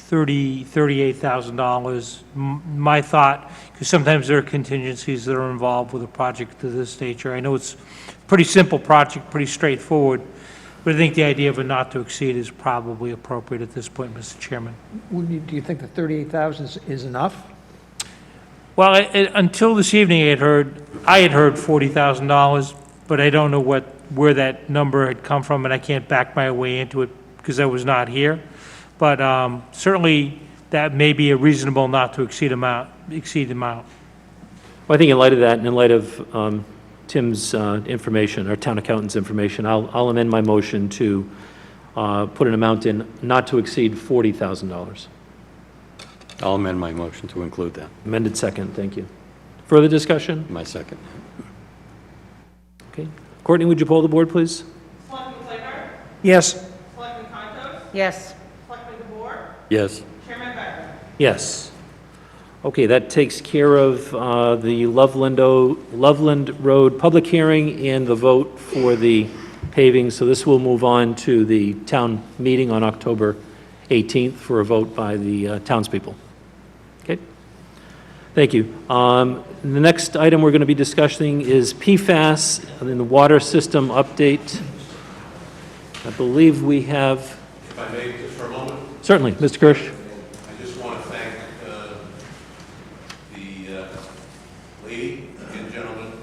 $38,000. My thought, because sometimes there are contingencies that are involved with a project of this nature. I know it's a pretty simple project, pretty straightforward, but I think the idea of a not to exceed is probably appropriate at this point, Mr. Chairman.
Do you think the 38,000 is enough?
Well, until this evening, I had heard $40,000, but I don't know where that number had come from, and I can't back my way into it because I was not here. But certainly, that may be a reasonable not to exceed amount.
Well, I think in light of that, and in light of Tim's information, our town accountant's information, I'll amend my motion to put an amount in not to exceed $40,000.
I'll amend my motion to include that.
Amended second, thank you. Further discussion?
My second.
Okay. Courtney, would you poll the board, please?
Selectman Flamer,
Yes.
Selectman Contos,
Yes.
Selectman DeBoer,
Yes.
Chairman Becker.
Yes. Okay, that takes care of the Loveland Road public hearing and the vote for the paving. So this will move on to the town meeting on October 18th for a vote by the townspeople. Okay? Thank you. The next item we're going to be discussing is PFAS and the water system update. I believe we have...
If I may, just for a moment,
Certainly, Mr. Kirsch.
I just want to thank the lady and gentleman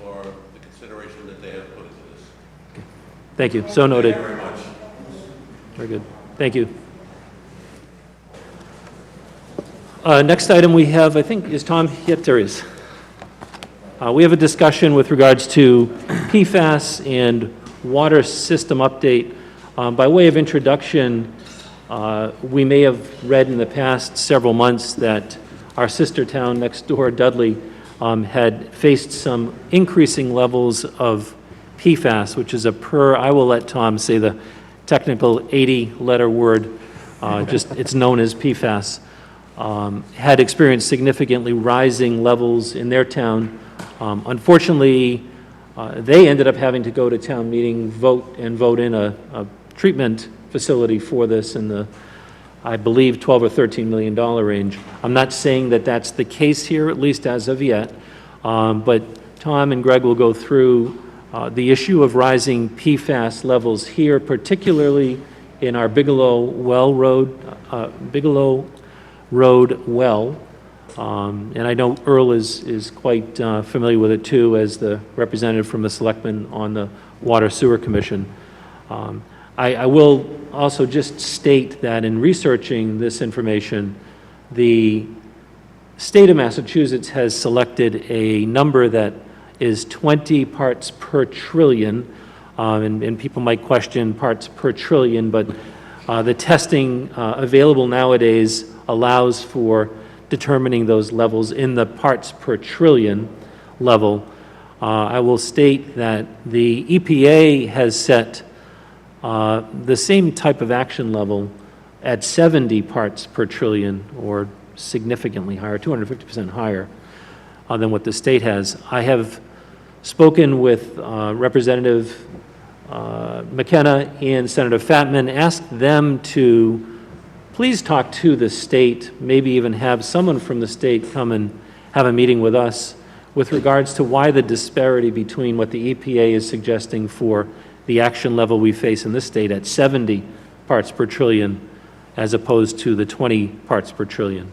for the consideration that they have put into this.
Thank you. So noted.
Thank you very much.
Very good. Thank you. Next item we have, I think, is Tom? Yep, there is. We have a discussion with regards to PFAS and water system update. By way of introduction, we may have read in the past several months that our sister town next door, Dudley, had faced some increasing levels of PFAS, which is I will let Tom say the technical 80-letter word, it's known as PFAS, had experienced significantly rising levels in their town. Unfortunately, they ended up having to go to town meeting, vote in a treatment facility for this in the, I believe, $12 or $13 million range. I'm not saying that that's the case here, at least as of yet, but Tom and Greg will go through the issue of rising PFAS levels here, particularly in our Bigelow Road well. And I know Earl is quite familiar with it too, as the representative from the Selectmen on the Water Sewer Commission. I will also just state that in researching this information, the state of Massachusetts has selected a number that is 20 parts per trillion, and people might question parts per trillion, but the testing available nowadays allows for determining those levels in the parts per trillion level. I will state that the EPA has set the same type of action level at 70 parts per trillion, or significantly higher, 250% higher than what the state has. I have spoken with Representative McKenna and Senator Fatman, asked them to please talk to the state, maybe even have someone from the state come and have a meeting with us with regards to why the disparity between what the EPA is suggesting for the action level we face in this state at 70 parts per trillion as opposed to the 20 parts per trillion.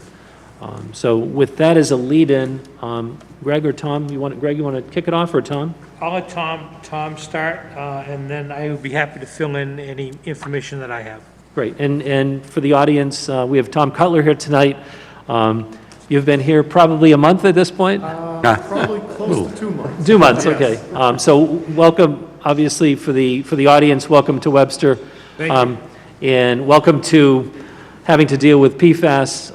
So with that as a lead-in, Greg or Tom, Greg, you want to kick it off, or Tom?
I'll let Tom start, and then I would be happy to fill in any information that I have.
Great. And for the audience, we have Tom Cutler here tonight. You've been here probably a month at this point?
Probably close to 2 months.
2 months, okay. So welcome, obviously, for the audience, welcome to Webster.
Thank you.
And welcome to having to deal with PFAS.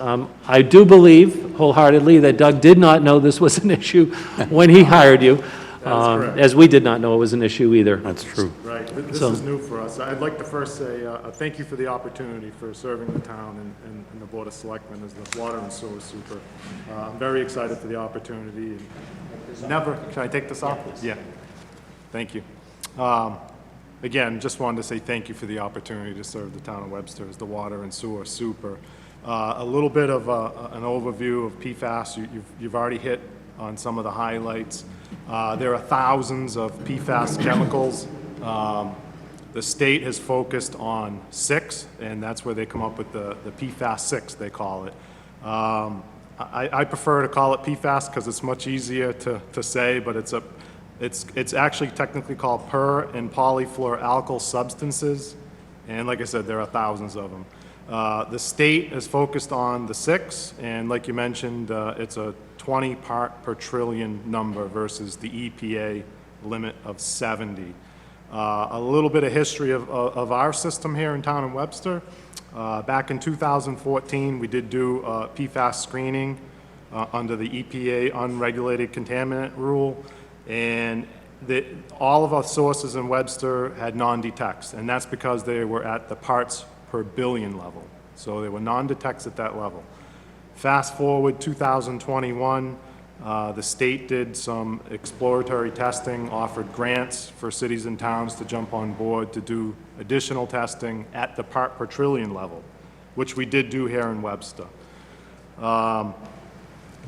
I do believe wholeheartedly that Doug did not know this was an issue when he hired you.
correct.
As we did not know it was an issue either.
That's true.
Right, this
So-
is new for us. I'd like to first say thank you for the opportunity for serving the town and the Board of Selectmen as the water and sewer super. I'm very excited for the opportunity. Never, can I take this off? Yeah. Thank you. again, just wanted to say thank you for the opportunity to serve the town of Webster as the water and sewer super. A little bit of an overview of PFAS. You've already hit on some of the highlights. There are thousands of PFAS chemicals. The state has focused on 6, and that's where they come up with the PFAS 6, they call it. I prefer to call it PFAS because it's much easier to say, but it's actually technically called per and polyfluoroalkyl substances, and like I said, there are thousands of them. The state is focused on the 6, and like you mentioned, it's a 20 part per trillion number versus the EPA limit of 70. A little bit of history of our system here in town in Webster. Back in 2014, we did do PFAS screening under the EPA unregulated contaminant rule, and all of our sources in Webster had non-detects, and that's because they were at the parts per billion level. So they were non-detects at that level. Fast forward 2021, the state did some exploratory testing, offered grants for cities and towns to jump on board to do additional testing at the part per trillion level, which we did do here in Webster. The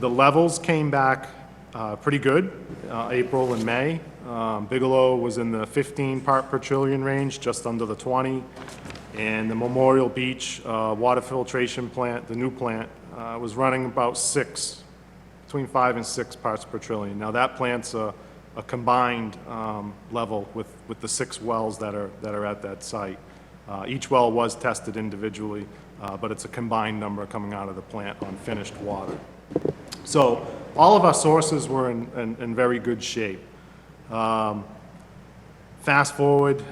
levels came back pretty good, April and May. Bigelow was in the 15 part per trillion range, just under the 20. And the Memorial Beach water filtration plant, the new plant, was running about 6, between 5 and 6 parts per trillion. Now that plant's a combined level with the 6 wells that are at that site. Each well was tested individually, but it's a combined number coming out of the plant on finished water. So all of our sources were in very good shape. Fast forward,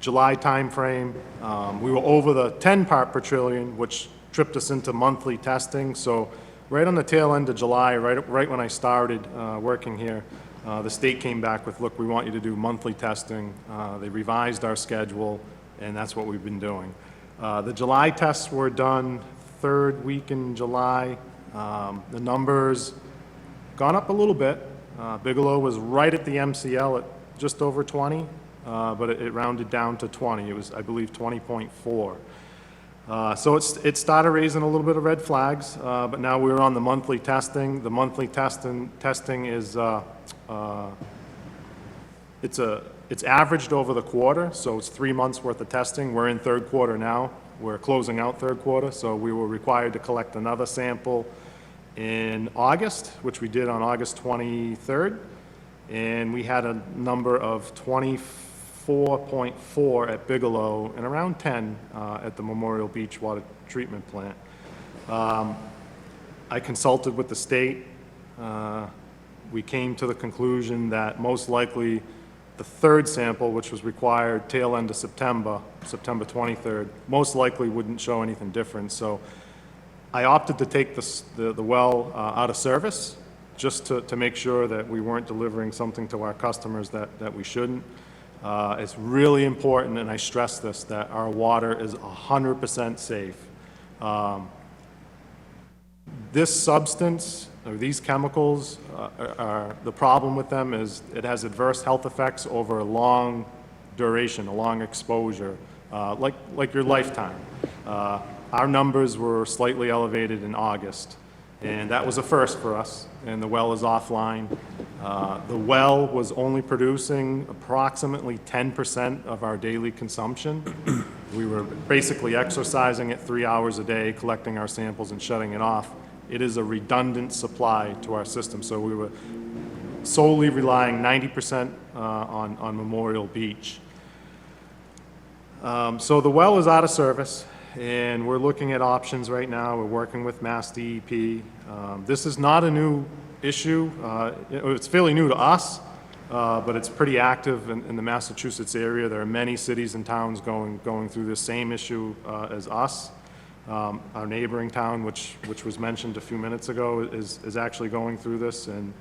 July timeframe, we were over the 10 part per trillion, which tripped us into monthly testing. So right on the tail end of July, right when I started working here, the state came back with, look, we want you to do monthly testing. They revised our schedule, and that's what we've been doing. The July tests were done 3rd week in July. The numbers gone up a little bit. Bigelow was right at the MCL at just over 20, but it rounded down to 20. It was, I believe, 20.4. So it started raising a little bit of red flags, but now we're on the monthly testing. The monthly testing is it's averaged over the quarter, so it's 3 months worth of testing. We're in 3rd quarter now. We're closing out 3rd quarter, so we were required to collect another sample in August, which we did on August 23rd, and we had a number of 24.4 at Bigelow and around 10 at the Memorial Beach water treatment plant. I consulted with the state. We came to the conclusion that most likely the 3rd sample, which was required tail end of September 23rd, most likely wouldn't show anything different. So I opted to take the well out of service just to make sure that we weren't delivering something to our customers that we shouldn't. It's really important, and I stress this, that our water is 100% safe. This substance, or these chemicals, the problem with them is it has adverse health effects over a long duration, a long exposure, like your lifetime. Our numbers were slightly elevated in August, and that was a first for us, and the well is offline. The well was only producing approximately 10% of our daily consumption. We were basically exercising it 3 hours a day, collecting our samples and shutting it off. It is a redundant supply to our system, so we were solely relying 90% on Memorial Beach. So the well is out of service, and we're looking at options right now. We're working with Mass DEP. This is not a new issue. It's fairly new to us, but it's pretty active in the Massachusetts area. There are many cities and towns going through the same issue as us. Our neighboring town, which was mentioned a few minutes ago, is actually going through this, and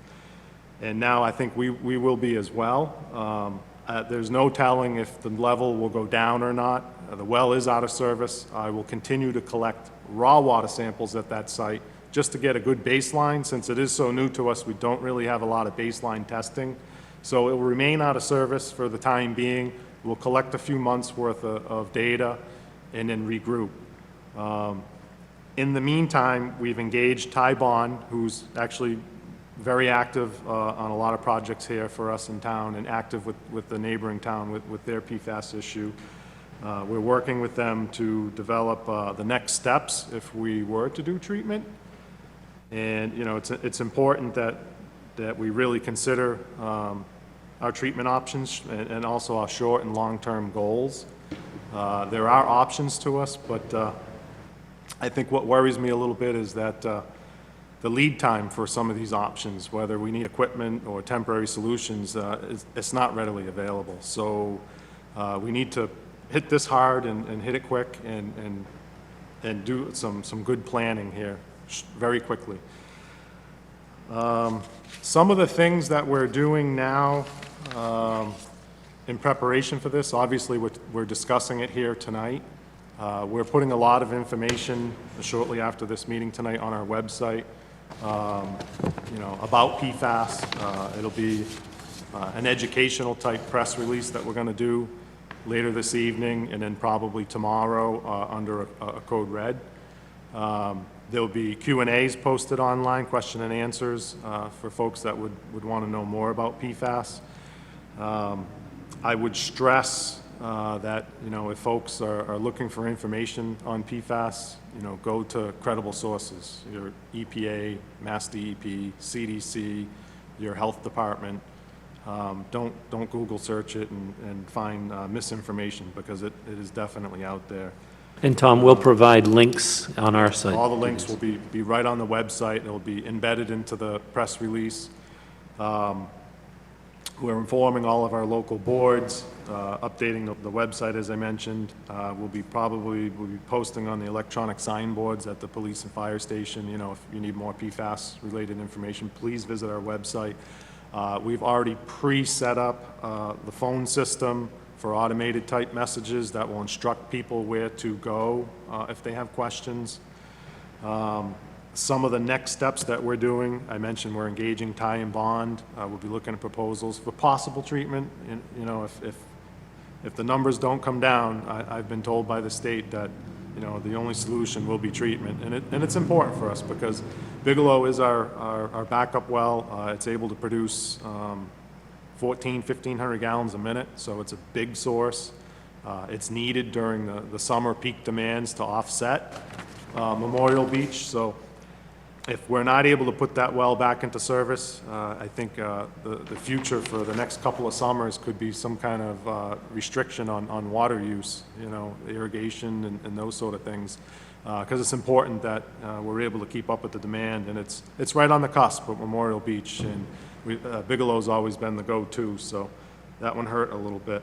now I think we will be as well. There's no telling if the level will go down or not. The well is out of service. I will continue to collect raw water samples at that site just to get a good baseline. Since it is so new to us, we don't really have a lot of baseline testing. So it will remain out of service for the time being, We'll collect a few months' worth of data and then regroup. In the meantime, we've engaged Ty Bond, who's actually very active on a lot of projects here for us in town and active with the neighboring town with their PFAS issue. We're working with them to develop the next steps if we were to do treatment. And, you know, it's important that we really consider our treatment options and also our short and long-term goals. There are options to us, but I think what worries me a little bit is that the lead time for some of these options, whether we need equipment or temporary solutions, it's not readily available. So we need to hit this hard and hit it quick and do some good planning here very quickly. Some of the things that we're doing now in preparation for this, obviously we're discussing it here tonight. We're putting a lot of information shortly after this meeting tonight on our website, you know, about PFAS. It'll be an educational type press release that we're going to do later this evening and then probably tomorrow under a code red. There'll be Q&As posted online, question and answers for folks that would want to know more about PFAS. I would stress that, you know, if folks are looking for information on PFAS, you know, go to credible sources, your EPA, Mass DEP, CDC, your health department. Don't Google search it and find misinformation, because it is definitely out there.
And Tom, we'll provide links on our site.
All the links will be right on the website. It'll be embedded into the press release. We're informing all of our local boards, updating the website, as I mentioned. We'll be posting on the electronic signboards at the police and fire station. You know, if you need more PFAS-related information, please visit our website. We've already pre-set up the phone system for automated type messages that will instruct people where to go if they have questions. Some of the next steps that we're doing, I mentioned we're engaging Ty and Bond. We'll be looking at proposals for possible treatment. And, you know, if the numbers don't come down, I've been told by the state that, you know, the only solution will be treatment. And it's important for us because Bigelow is our backup well. It's able to produce 1,500 gallons a minute, so it's a big source. It's needed during the summer peak demands to offset Memorial Beach. So if we're not able to put that well back into service, I think the future for the next couple of summers could be some kind of restriction on water use, you know, irrigation and those sort of things, because it's important that we're able to keep up with the demand, and it's right on the cusp of Memorial Beach, and Bigelow's always been the go-to, so that one hurt a little bit.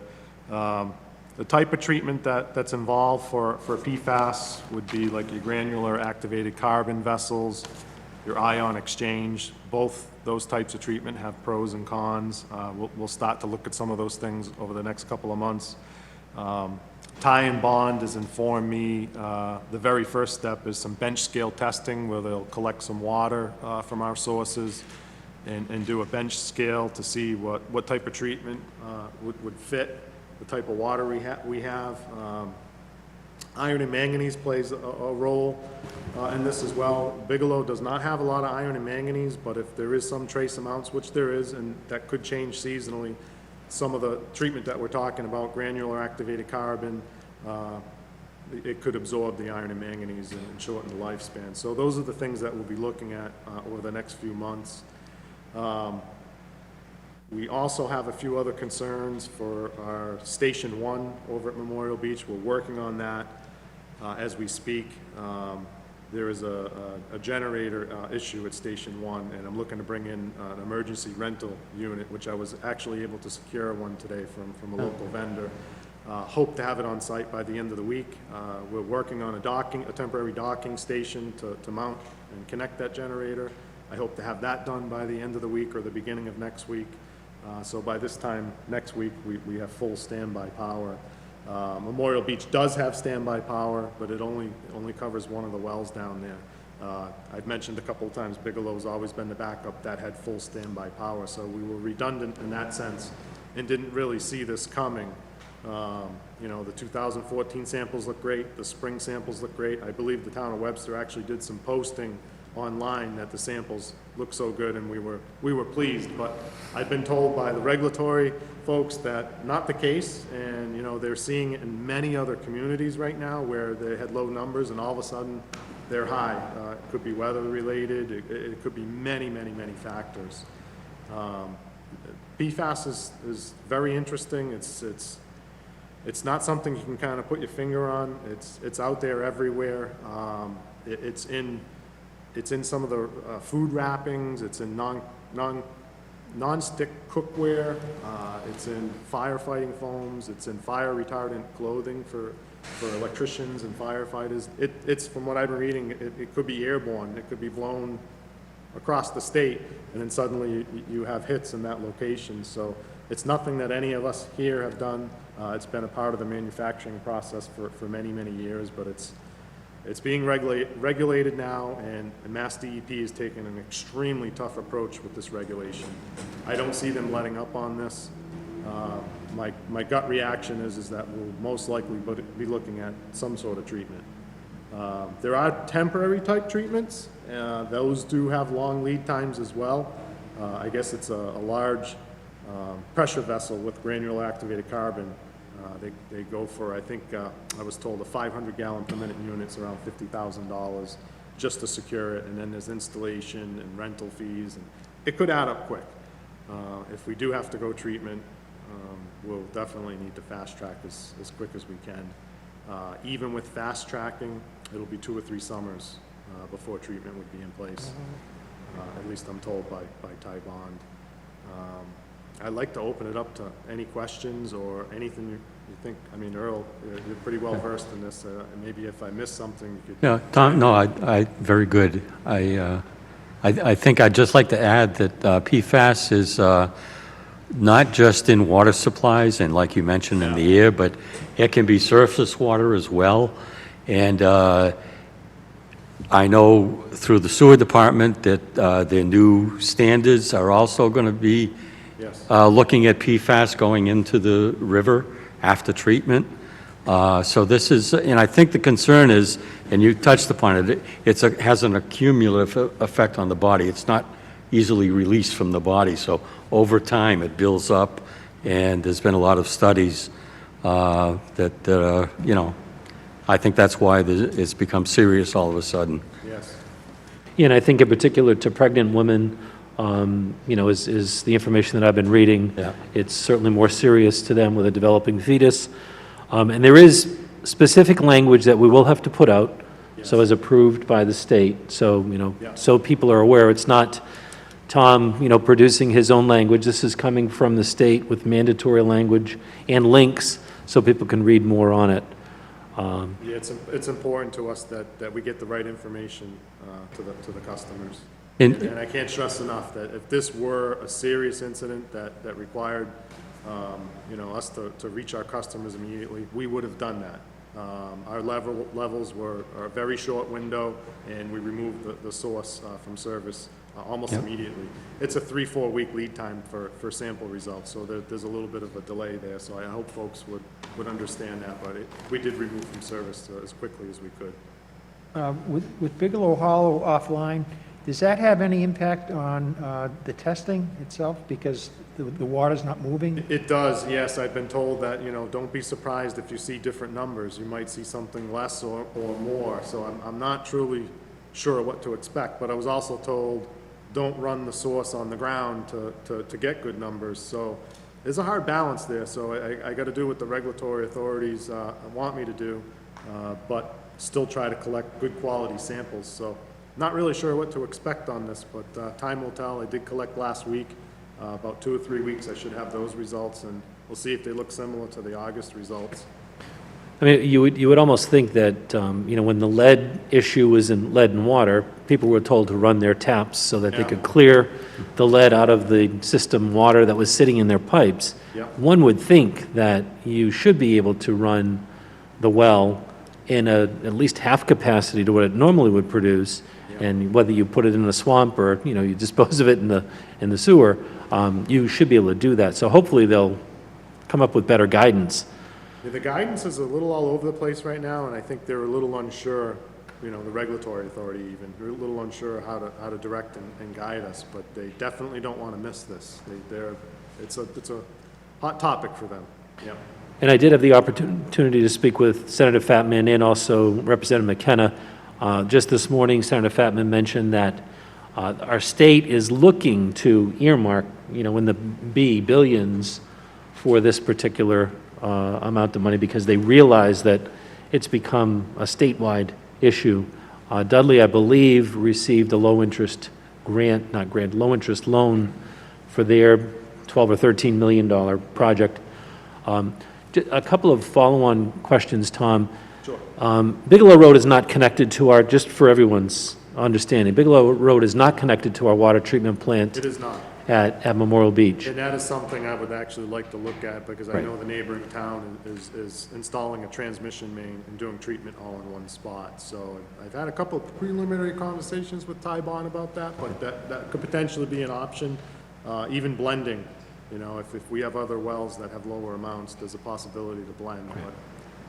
The type of treatment that's involved for PFAS would be like your granular activated carbon vessels, your ion exchange. Both those types of treatment have pros and cons. We'll start to look at some of those things over the next couple of months. Ty and Bond has informed me the very first step is some bench scale testing where they'll collect some water from our sources and do a bench scale to see what type of treatment would fit the type of water we have. Iron and manganese plays a role in this as well. Bigelow does not have a lot of iron and manganese, but if there is some trace amounts, which there is, and that could change seasonally, some of the treatment that we're talking about, granular activated carbon, it could absorb the iron and manganese and shorten the lifespan. So those are the things that we'll be looking at over the next few months. We also have a few other concerns for our Station 1 over at Memorial Beach. We're working on that as we speak. There is a generator issue at Station 1, and I'm looking to bring in an emergency rental unit, which I was actually able to secure one today from a local vendor. Hope to have it on site by the end of the week. We're working on a temporary docking station to mount and connect that generator. I hope to have that done by the end of the week or the beginning of next week. So by this time next week, we have full standby power. Memorial Beach does have standby power, but it only covers one of the wells down there. I've mentioned a couple of times Bigelow's always been the backup that had full standby power, so we were redundant in that sense and didn't really see this coming You know, the 2014 samples look great, the spring samples look great. I believe the town of Webster actually did some posting online that the samples look so good, and we were pleased. But I've been told by the regulatory folks that not the case, and, you know, they're seeing it in many other communities right now where they had low numbers and all of a sudden they're high. It could be weather-related, it could be many, many, many factors. PFAS is very interesting. It's not something you can kind of put your finger on. It's out there everywhere. It's in some of the food wrappings. It's in non-stick cookware. It's in firefighting foams. It's in fire retardant clothing for electricians and firefighters. It's from what I've been reading, it could be airborne. It could be blown across the state, and then suddenly you have hits in that location. So it's nothing that any of us here have done. It's been a part of the manufacturing process for many, many years, but it's being regulated now, and Mass DEP is taking an extremely tough approach with this regulation. I don't see them letting up on this. My gut reaction is that we'll most likely be looking at some sort of treatment. There are temporary type treatments. Those do have long lead times as well. I guess it's a large pressure vessel with granular activated carbon. They go for, I think, I was told a 500 gallon per minute unit's around $50,000 just to secure it, and then there's installation and rental fees, and it could add up quick. If we do have to go treatment, we'll definitely need to fast track as quick as we can. Even with fast tracking, it'll be 2 or 3 summers before treatment would be in place. At least I'm told by Ty Bond. I'd like to open it up to any questions or anything you think. I mean, Earl, you're pretty well versed in this. Maybe if I missed something, you could.
Yeah, Tom, no, I very good. I think I'd just like to add that PFAS is not just in water supplies and, like you mentioned, in the air, but it can be surface water as well. And I know through the sewer department that their new standards are also going to be looking at PFAS going into the river after treatment. So this is, and I think the concern is, and you touched upon it, it has an accumulative effect on the body. It's not easily released from the body. So over time it builds up, and there's been a lot of studies that, you know, I think that's why it's become serious all of a sudden.
Yes.
Yeah, and I think in particular to pregnant women, you know, is the information that I've been reading.
Yeah.
It's certainly more serious to them with a developing fetus. And there is specific language that we will have to put out, so as approved by the state. So, you know, so people are aware, it's not Tom, you know, producing his own language. This is coming from the state with mandatory language and links so people can read more on it.
Yeah, it's important to us that we get the right information to the customers. And I can't stress enough that if this were a serious incident that required, you know, us to reach our customers immediately, we would have done that. Our levels were a very short window, and we removed the source from service almost immediately. It's a 3-4 week lead time for sample results, so there's a little bit of a delay there. So I hope folks would understand that, but we did remove from service as quickly as we could.
With Bigelow Hollow offline, does that have any impact on the testing itself, because the water's not moving?
It does, yes. I've been told that, you know, don't be surprised if you see different numbers. You might see something less or more. So I'm not truly sure what to expect, but I was also told don't run the source on the ground to get good numbers. So there's a hard balance there. So I got to do what the regulatory authorities want me to do, but still try to collect good quality samples. So not really sure what to expect on this, but time will tell. I did collect last week. About 2 or 3 weeks, I should have those results, and we'll see if they look similar to the August results.
I mean, you would almost think that, you know, when the lead issue was in lead and water, people were told to run their taps so that they could clear the lead out of the system water that was sitting in their pipes. One would think that you should be able to run the well in at least half capacity to what it normally would produce, and whether you put it in a swamp or, you know, you dispose of it in the sewer, you should be able to do that. So hopefully they'll come up with better guidance
Yeah, the guidance is a little all over the place right now, and I think they're a little unsure, you know, the regulatory authority even, they're a little unsure how to direct and guide us, but they definitely don't want to miss this. It's a hot topic for them, yeah.
And I did have the opportunity to speak with Senator Fatman and also Representative McKenna. Just this morning, Senator Fatman mentioned that our state is looking to earmark, you know, in the billions for this particular amount of money because they realize that it's become a statewide issue. Dudley, I believe, received a low-interest low-interest loan for their $12 or $13 million project. A couple of follow-on questions, Tom.
Sure.
Bigelow Road is not connected to our, just for everyone's understanding, Bigelow Road is not connected to our water treatment plant
It is not.
at Memorial Beach.
And that is something I would actually like to look at, because I
Right.
know the neighboring town is installing a transmission main and doing treatment all in one spot. So I've had a couple of preliminary conversations with Ty Bond about that, but that could potentially be an option, even blending. You know, if we have other wells that have lower amounts, there's a possibility to blend. But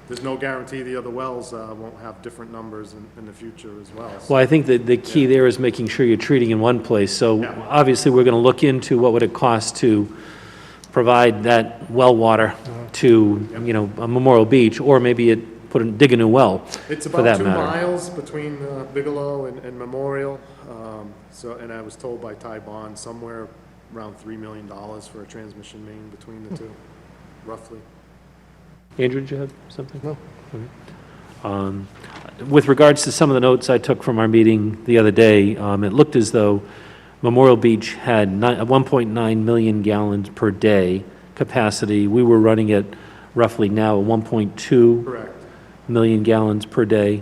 there's no guarantee the other wells won't have different numbers in the future as well. So,
Well, I think that the key there is making sure you're treating in one place. So
Yeah.
obviously, we're going to look into what would it cost to provide that well water to, you know, a Memorial Beach, or maybe dig a new well,
it's
for
about
that
2
matter.
miles between Bigelow and Memorial. And I was told by Ty Bond somewhere around $3 million for a transmission main between the two, roughly.
Andrew, did you have something? No. With regards to some of the notes I took from our meeting the other day, it looked as though Memorial Beach had 1.9 million gallons per day capacity. We were running at roughly now 1.2
Correct.
million gallons per day.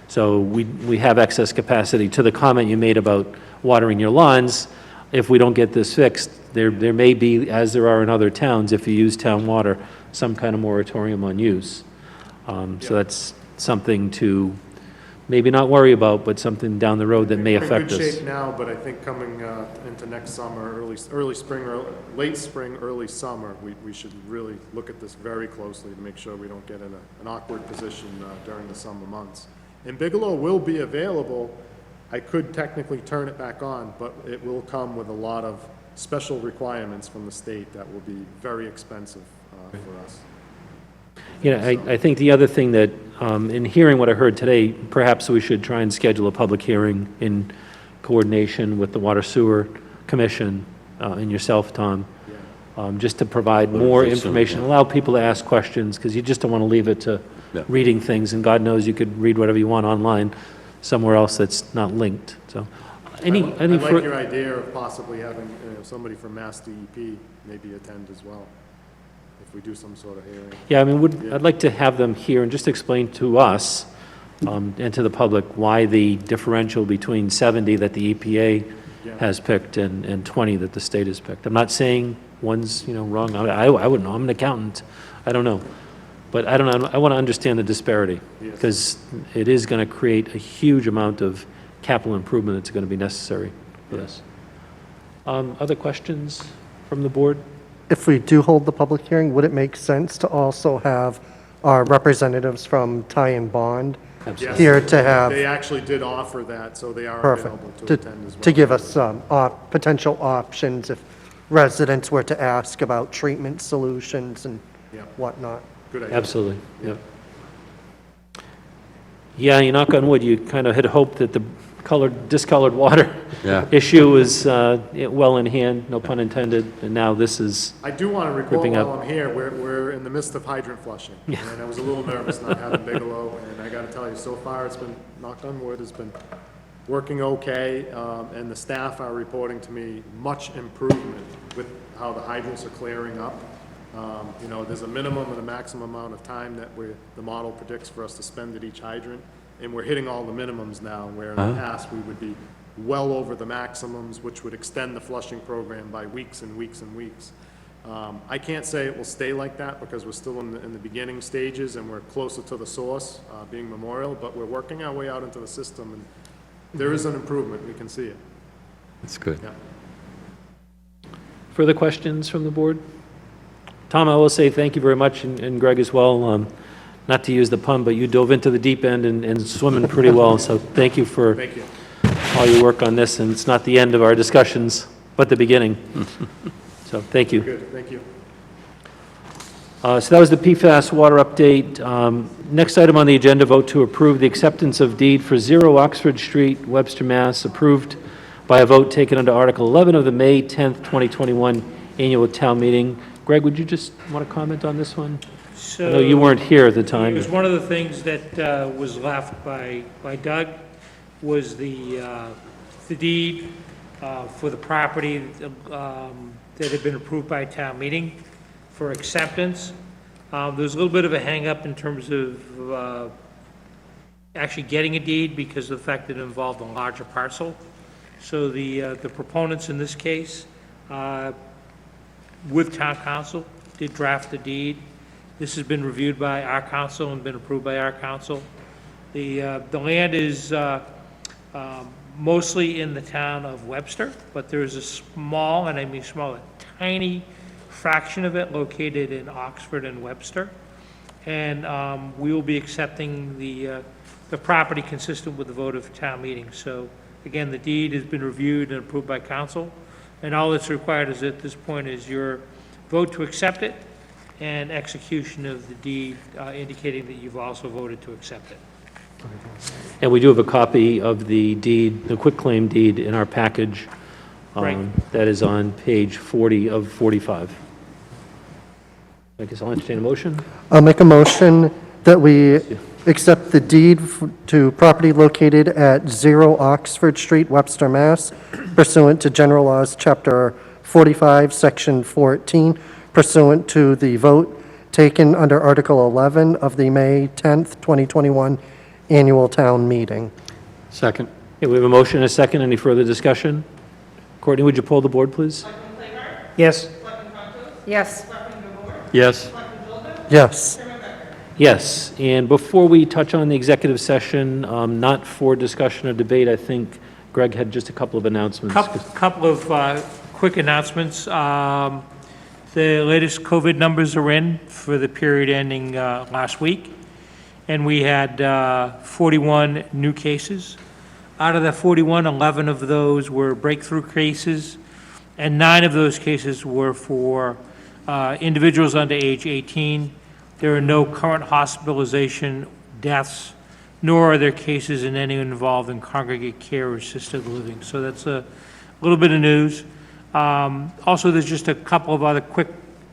So we have excess capacity. To the comment you made about watering your lawns, if we don't get this fixed, there may be, as there are in other towns, if you use town water, some kind of moratorium on use. So that's something to maybe not worry about, but something down the road that may affect
We're in
us.
good shape now, but I think coming into next summer, early spring, or late spring, early summer, we should really look at this very closely to make sure we don't get in an awkward position during the summer months. And Bigelow will be available. I could technically turn it back on, but it will come with a lot of special requirements from the state that will be very expensive for us.
You know, I think the other thing that, in hearing what I heard today, perhaps we should try and schedule a public hearing in coordination with the Water Sewer Commission and yourself, Tom, just to provide more information, allow people to ask questions, because you just don't want to leave it to reading things, and God knows you could read whatever you want online somewhere else that's not linked, so.
I like your idea of possibly having somebody from Mass DEP maybe attend as well, if we do some sort of hearing.
Yeah, I mean, I'd like to have them here and just explain to us and to the public why the differential between 70 that the EPA has picked and 20 that the state has picked. I'm not saying one's, you know, wrong. I wouldn't know. I'm an accountant. I don't know. But I don't know. I want to understand the disparity, because it is going to create a huge amount of capital improvement that's going to be necessary for this. Other questions from the board?
If we do hold the public hearing, would it make sense to also have our representatives from Ty and Bond
Yes.
here to have?
They actually did offer that, so they are
Perfect.
available to attend as well.
To give us some potential options if residents were to ask about treatment solutions and
Yeah.
whatnot.
Good idea.
Absolutely, yep. Yeah, you knock on wood, you kind of had hoped that the discolored water
Yeah.
issue is well in hand, no pun intended, and now this is,
I do want to report
Ripping
while
up.
I'm here, we're in the midst of hydrant flushing. And I was a little nervous not having Bigelow, and I got to tell you, so far, it's been, knocked on wood, it's been working okay, and the staff are reporting to me much improvement with how the hydrants are clearing up. You know, there's a minimum and a maximum amount of time that the model predicts for us to spend at each hydrant, and we're hitting all the minimums now, where in the past, we would be well over the maximums, which would extend the flushing program by weeks and weeks and weeks. I can't say it will stay like that, because we're still in the beginning stages, and we're closer to the source, being Memorial, but we're working our way out into the system, and there is an improvement, we can see it.
That's good.
Yeah.
further questions from the board? Tom, I will say thank you very much, and Greg as well. Not to use the pun, but you dove into the deep end and swimming pretty well, so thank you for all your work on this, and it's not the end of our discussions, but the beginning. So, thank you.
Good, thank you.
So that was the PFAS water update. Next item on the agenda, vote to approve the acceptance of deed for 0 Oxford Street, Webster, Mass., approved by a vote taken under Article 11 of the May 10th, 2021 annual town meeting. Greg, would you just want to comment on this one? I know you weren't here at the time.
It was one of the things that was left by Doug, was the deed for the property that had been approved by town meeting for acceptance. There was a little bit of a hang-up in terms of actually getting a deed because of the fact that it involved a larger parcel. So the proponents in this case, with town council, did draft the deed. This has been reviewed by our council and been approved by our council. The land is mostly in the town of Webster, but there is a small, and I mean small, a tiny fraction of it located in Oxford and Webster. And we will be accepting the property consistent with the vote of town meeting. So again, the deed has been reviewed and approved by council, and all that's required is at this point is your vote to accept it and execution of the deed indicating that you've also voted to accept it.
And we do have a copy of the deed, the quitclaim deed, in our package.
Right.
That is on page 40 of 45. I guess I'll entertain a motion.
I'll make a motion that we accept the deed to property located at 0 Oxford Street, Webster, Mass., pursuant to General Laws, Chapter 45, Section 14, pursuant to the vote taken under Article 11 of the May 10th, 2021 annual town meeting.
Second.
Okay, we have a motion and a second. Any further discussion? Courtney, would you poll the board, please?
Selectman Flavor,
Yes.
Selectman Contos,
Yes.
Selectman Gamor,
Yes.
Selectman Zolgan,
Yes.
Chairman Becker.
Yes, and before we touch on the executive session, not for discussion or debate, I think Greg had just a couple of announcements.
Couple of quick announcements. The latest COVID numbers are in for the period ending last week, and we had 41 new cases. Out of the 41, 11 of those were breakthrough cases, and 9 of those cases were for individuals under age 18. There are no current hospitalization deaths, nor are there cases in anyone involved in congregate care or assisted living. So that's a little bit of news. Also, there's just a couple of other quick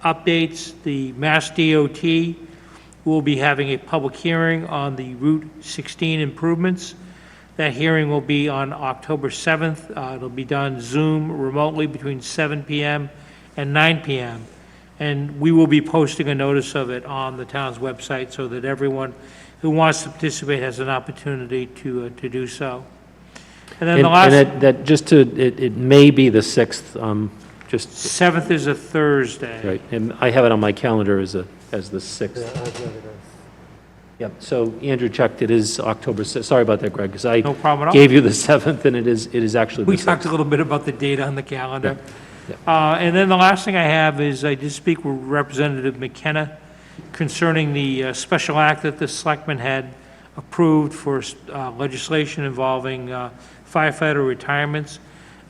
updates. The Mass DOT will be having a public hearing on the Route 16 improvements. That hearing will be on October 7th. It'll be done Zoom remotely between 7 p.m. and 9 p.m. And we will be posting a notice of it on the town's website so that everyone who wants to participate has an opportunity to do so. And then the last,
that just to, it may be the 6th, just,
7th is a Thursday.
right, and I have it on my calendar as the 6th. Yep, so Andrew checked, it is October 6th. Sorry about that, Greg, because I
No problem at all.
gave you the 7th, and it is actually the
We
6th.
talked a little bit about the date on the calendar.
Yeah.
And then the last thing I have is I did speak with Representative McKenna concerning the special act that the selectmen had approved for legislation involving firefighter retirements.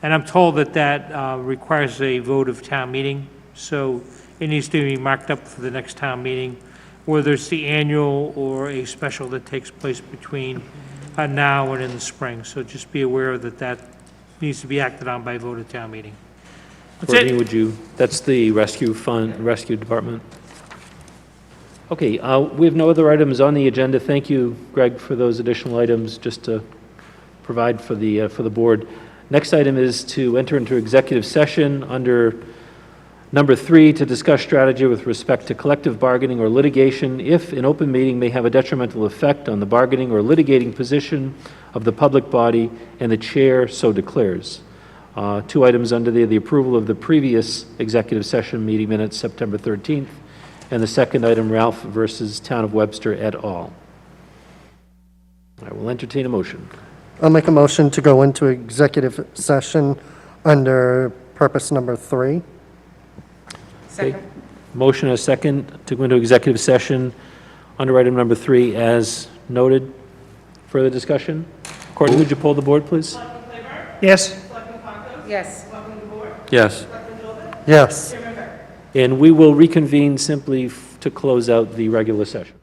And I'm told that that requires a vote of town meeting, so it needs to be marked up for the next town meeting, whether it's the annual or a special that takes place between now and in the spring. So just be aware that that needs to be acted on by vote of town meeting. That's
Courtney,
it.
would you, that's the rescue fund, rescue department. Okay, we have no other items on the agenda. Thank you, Greg, for those additional items, just to provide for the board. Next item is to enter into executive session under number 3, to discuss strategy with respect to collective bargaining or litigation if an open meeting may have a detrimental effect on the bargaining or litigating position of the public body and the chair so declares. 2 items under the approval of the previous executive session meeting minutes, September 13th, and the second item, Ralph versus Town of Webster et al. I will entertain a motion.
I'll make a motion to go into executive session under purpose number 3.
Second.
Motion and a second to go into executive session under item number 3 as noted. Further discussion? Courtney, would you pull the board, please?
Yes?
Yes.
Yes.
Yes.
And we will reconvene simply to close out the regular session.